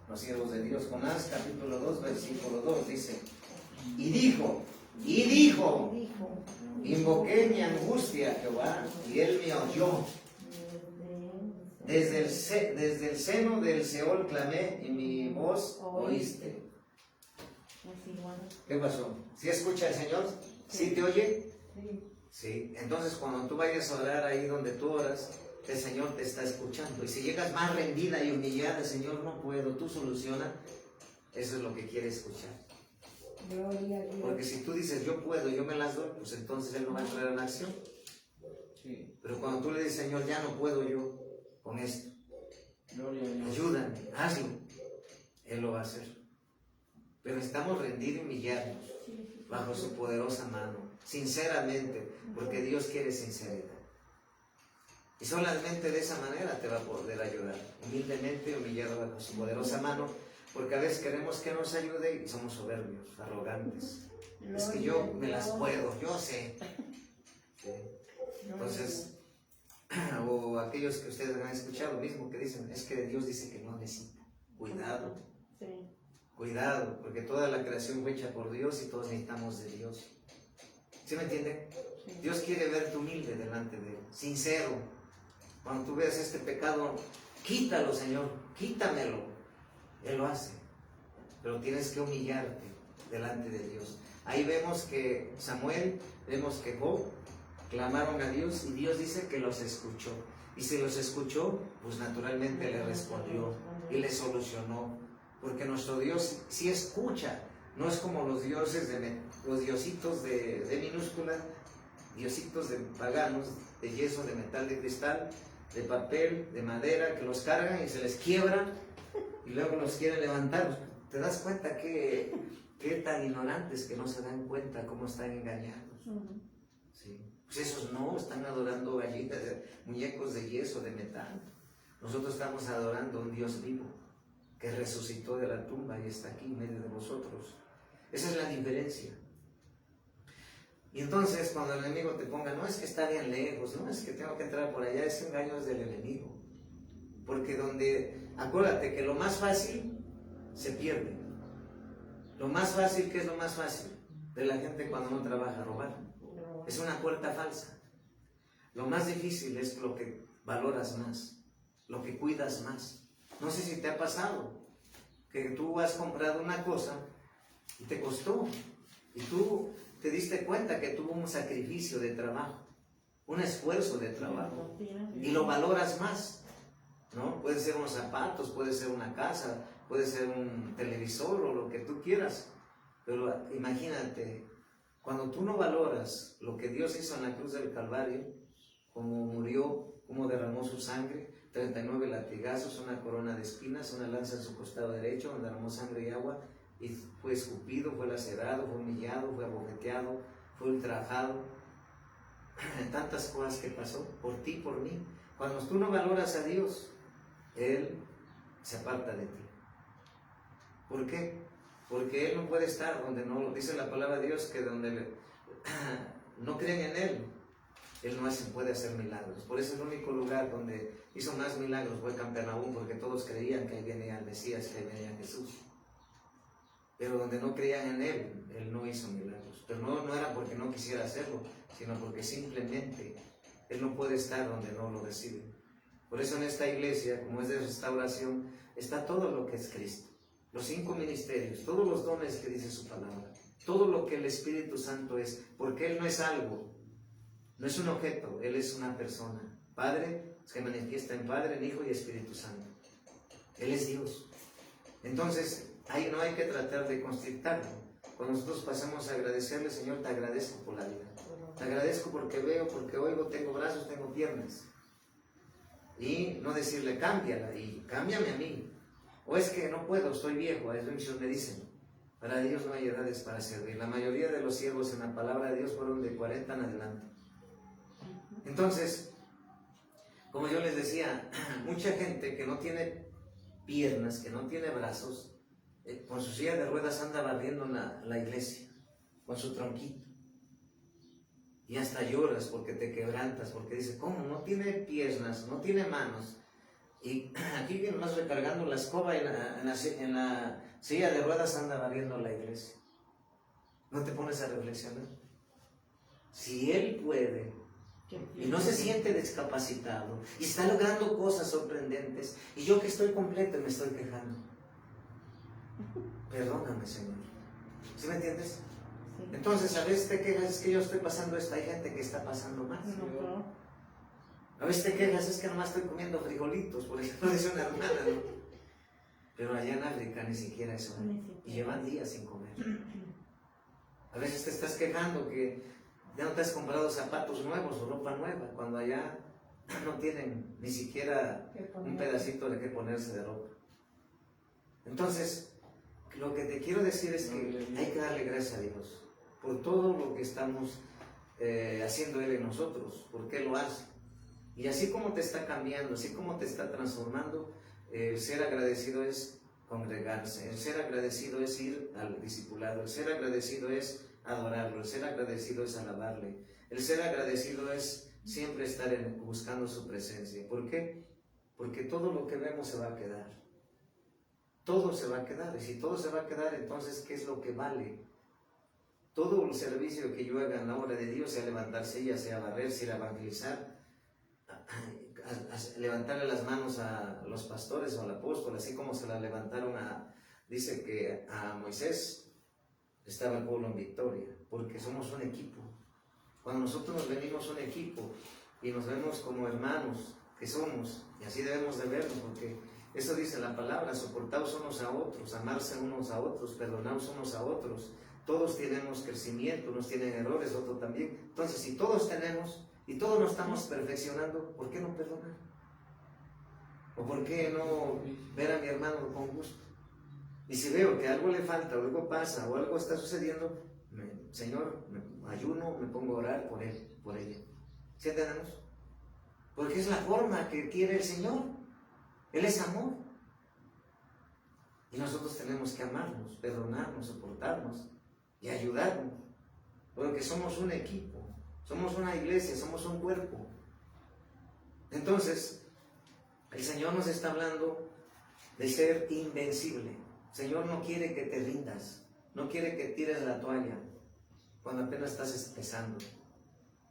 Los siervos de Dios. Jonás capítulo 2, versículo 2 dice: y dijo, invoqué mi angustia a Jehová, y Él me oyó. Desde el seno del Seol clamé, y mi voz oíste. ¿Qué pasó? ¿Sí escucha el Señor? ¿Sí te oye? ¿sí? Entonces cuando tú vayas a orar ahí donde tú oras, el Señor te está escuchando. Y si llegas más rendida y humillada, Señor, no puedo, tú soluciona, eso es lo que quiere escuchar. Gloria a Dios. Porque si tú dices, yo puedo, yo me las doy, pues entonces Él no va a entrar en acción. Sí. Pero cuando tú le dices, Señor, ya no puedo yo con esto, Gloria a Dios. ayúdame, hazlo, Él lo va a hacer. Pero estamos rendidos y humillarnos bajo su poderosa mano, sinceramente, porque Dios quiere sinceridad. Y solamente de esa manera te va a poder ayudar, humildemente, humillado bajo su poderosa mano, porque a veces queremos que nos ayude y somos soberbios, arrogantes. Es que yo me las puedo, yo sé. ¿Sí? Entonces, o aquellos que ustedes han escuchado mismo que dicen, es que Dios dice que no necesita. Cuidado, Sí. cuidado, porque toda la creación fue hecha por Dios y todos necesitamos de Dios. ¿Sí me entienden? Dios quiere verte humilde delante de Él, sincero. Cuando tú veas este pecado, quítalo, Señor, quítamelo. Él lo hace, pero tienes que humillarte delante de Dios. Ahí vemos que Samuel, vemos que Job clamaron a Dios y Dios dice que los escuchó. Y si los escuchó, pues naturalmente le respondió y le solucionó. Porque nuestro Dios sí escucha, no es como los dioses, los diositos de minúscula, diositos de paganos, de yeso, de metal, de cristal, de papel, de madera, que los cargan y se les quiebran y luego los quieren levantar. ¿Te das cuenta que tan ignorantes que no se dan cuenta cómo están engañados? ¿Sí? Pues esos no, están adorando gallitas, muñecos de yeso, de metal. Nosotros estamos adorando a un Dios vivo que resucitó de la tumba y está aquí en medio de nosotros. Esa es la diferencia. Y entonces cuando el enemigo te ponga, no es que está bien lejos, no es que tengo que entrar por allá, es engaño del enemigo. Porque acuérdate que lo más fácil se pierde. Lo más fácil, ¿qué es lo más fácil? De la gente cuando no trabaja, robar. Es una puerta falsa. Lo más difícil es lo que valoras más, lo que cuidas más. No sé si te ha pasado que tú has comprado una cosa y te costó y tú te diste cuenta que tuvo un sacrificio de trabajo, un esfuerzo de trabajo y lo valoras más, ¿no? Puede ser unos zapatos, puede ser una casa, puede ser un televisor o lo que tú quieras, pero imagínate, cuando tú no valoras lo que Dios hizo en la cruz del Calvario, cómo murió, cómo derramó su sangre, 39 latigazos, una corona de espinas, una lanza en su costado derecho, donde derramó sangre y agua, y fue escupido, fue lacerado, fue humillado, fue abofeteado, fue ultrajado. Tantas cosas que pasó por ti, por mí. Cuando tú no valoras a Dios, Él se aparta de ti. ¿Por qué? Porque Él no puede estar donde no, dice la palabra de Dios, que donde no creen en Él, Él no puede hacer milagros. Por eso el único lugar donde hizo más milagros fue Capernaum, porque todos creían que ahí venía el Mesías, que ahí venía Jesús. Pero donde no creían en Él, Él no hizo milagros. Pero no era porque no quisiera hacerlo, sino porque simplemente Él no puede estar donde no lo reciben. Por eso en esta iglesia, como es de restauración, está todo lo que es Cristo. Los 5 ministerios, todos los dones que dice su palabra, todo lo que el Espíritu Santo es, porque Él no es algo, no es un objeto, Él es una persona. Padre, se manifiesta en Padre, en Hijo y Espíritu Santo. Él es Dios. Entonces, ahí no hay que tratar de constrictarlo. Cuando nosotros pasamos a agradecerle, Señor, te agradezco por la vida. Te agradezco porque veo, porque oigo, tengo brazos, tengo piernas. Y no decirle, cámbiala y cámbiame a mí. O es que no puedo, estoy viejo, es lo que muchos me dicen. Para Dios no hay edades para servir. La mayoría de los siervos en la palabra de Dios fueron de 40 en adelante. Entonces, como yo les decía, mucha gente que no tiene piernas, que no tiene brazos, con su silla de ruedas anda barriendo la iglesia, con su tronquito. Y hasta lloras porque te quebrantas, porque dices, ¿cómo? No tiene piernas, no tiene manos. Y aquí viene más recargando la escoba en la silla de ruedas anda barriendo la iglesia. ¿No te pones a reflexionar? Si Él puede y no se siente discapacitado y está logrando cosas sorprendentes, y yo que estoy completo me estoy quejando, perdóname, Señor. ¿Sí me entiendes? Entonces, a veces te quejas, es que yo estoy pasando esto, hay gente que está pasando más. A veces te quejas, es que nomás estoy comiendo frijolitos, por ejemplo, dice una hermana, ¿no? Pero allá en África ni siquiera eso, y llevan días sin comer. A veces te estás quejando que ya no te has comprado zapatos nuevos o ropa nueva, cuando allá no tienen ni siquiera un pedacito de qué ponerse de ropa. Entonces, lo que te quiero decir es que hay que darle gracias a Dios por todo lo que estamos haciendo Él en nosotros, porque Él lo hace. Y así como te está cambiando, así como te está transformando, el ser agradecido es congregarse, el ser agradecido es ir al discipulado, el ser agradecido es adorarlo, el ser agradecido es alabarle, el ser agradecido es siempre estar buscando su presencia. ¿Por qué? Porque todo lo que vemos se va a quedar. Todo se va a quedar. Y si todo se va a quedar, entonces, ¿qué es lo que vale? Todo el servicio que yo haga en la obra de Dios, sea levantarse, ya sea barrer, sea evangelizar, a levantarle las manos a los pastores o al apóstol, así como se las levantaron dice que a Moisés, estaba el pueblo en victoria, porque somos un equipo. Cuando nosotros nos venimos un equipo y nos vemos como hermanos que somos, y así debemos de vernos, porque eso dice la palabra: soportaos unos a otros, amarse unos a otros, perdonaos unos a otros. Todos tenemos crecimiento, unos tienen errores, otros también. Entonces, si todos tenemos y todos nos estamos perfeccionando, ¿por qué no perdonar? ¿O por qué no ver a mi hermano con gusto? Y si veo que algo le falta, o algo pasa, o algo está sucediendo, Señor, me ayuno, me pongo a orar por él, por ella. ¿Sí entendemos? Porque es la forma que quiere el Señor. Él es amor. Y nosotros tenemos que amarnos, perdonarnos, soportarnos y ayudarnos. Porque somos un equipo, somos una iglesia, somos un cuerpo. Entonces, el Señor nos está hablando de ser invencible. El Señor no quiere que te rindas, no quiere que tires la toalla cuando apenas estás empezando.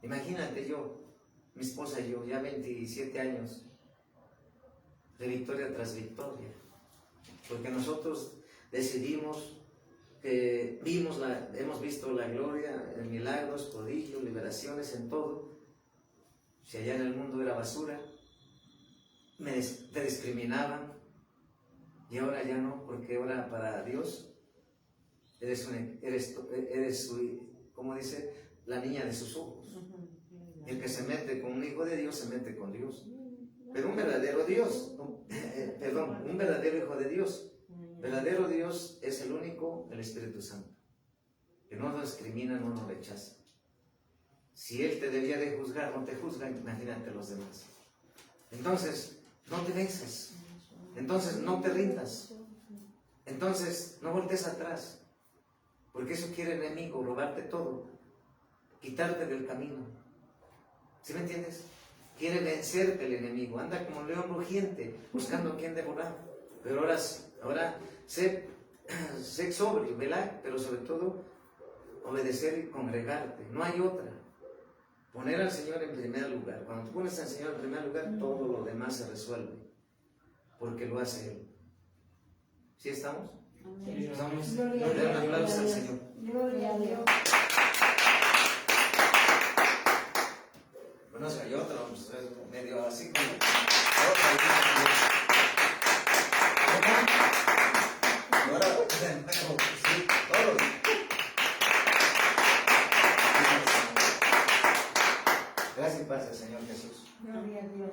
Imagínate yo, mi esposa y yo, ya 27 años de victoria tras victoria, porque nosotros decidimos que hemos visto la gloria en milagros, prodigios, liberaciones, en todo. Si allá en el mundo era basura, te discriminaban, y ahora ya no, porque ahora para Dios eres como dice, la niña de sus ojos. El que se mete con un hijo de Dios se mete con Dios. Pero un verdadero Dios, un verdadero hijo de Dios, verdadero Dios es el único, el Espíritu Santo, que no lo discrimina, no lo rechaza. Si Él te debía de juzgar, no te juzga, imagínate los demás. Entonces, no te vences. Entonces, no te rindas. Entonces, no voltees atrás. Porque eso quiere el enemigo, robarte todo, quitarte del camino. ¿Sí me entiendes? Quiere vencerte el enemigo. Anda como un león rugiente, buscando a quien devorar. Pero ahora sé sobrio, ¿verdad? Pero sobre todo, obedecer y congregarte. No hay otra. Poner al Señor en primer lugar. Cuando tú pones al Señor en primer lugar, todo lo demás se resuelve. Porque lo hace Él. ¿Sí estamos? Amén. Estamos. Gloria a Dale un Dios, aplauso al gloria a Señor. Gloria a Dios. Bueno, hay otro, medio así como. Ahora, de nuevo, sí, todo. Gracias y paz al Señor Jesús. Gloria a Dios.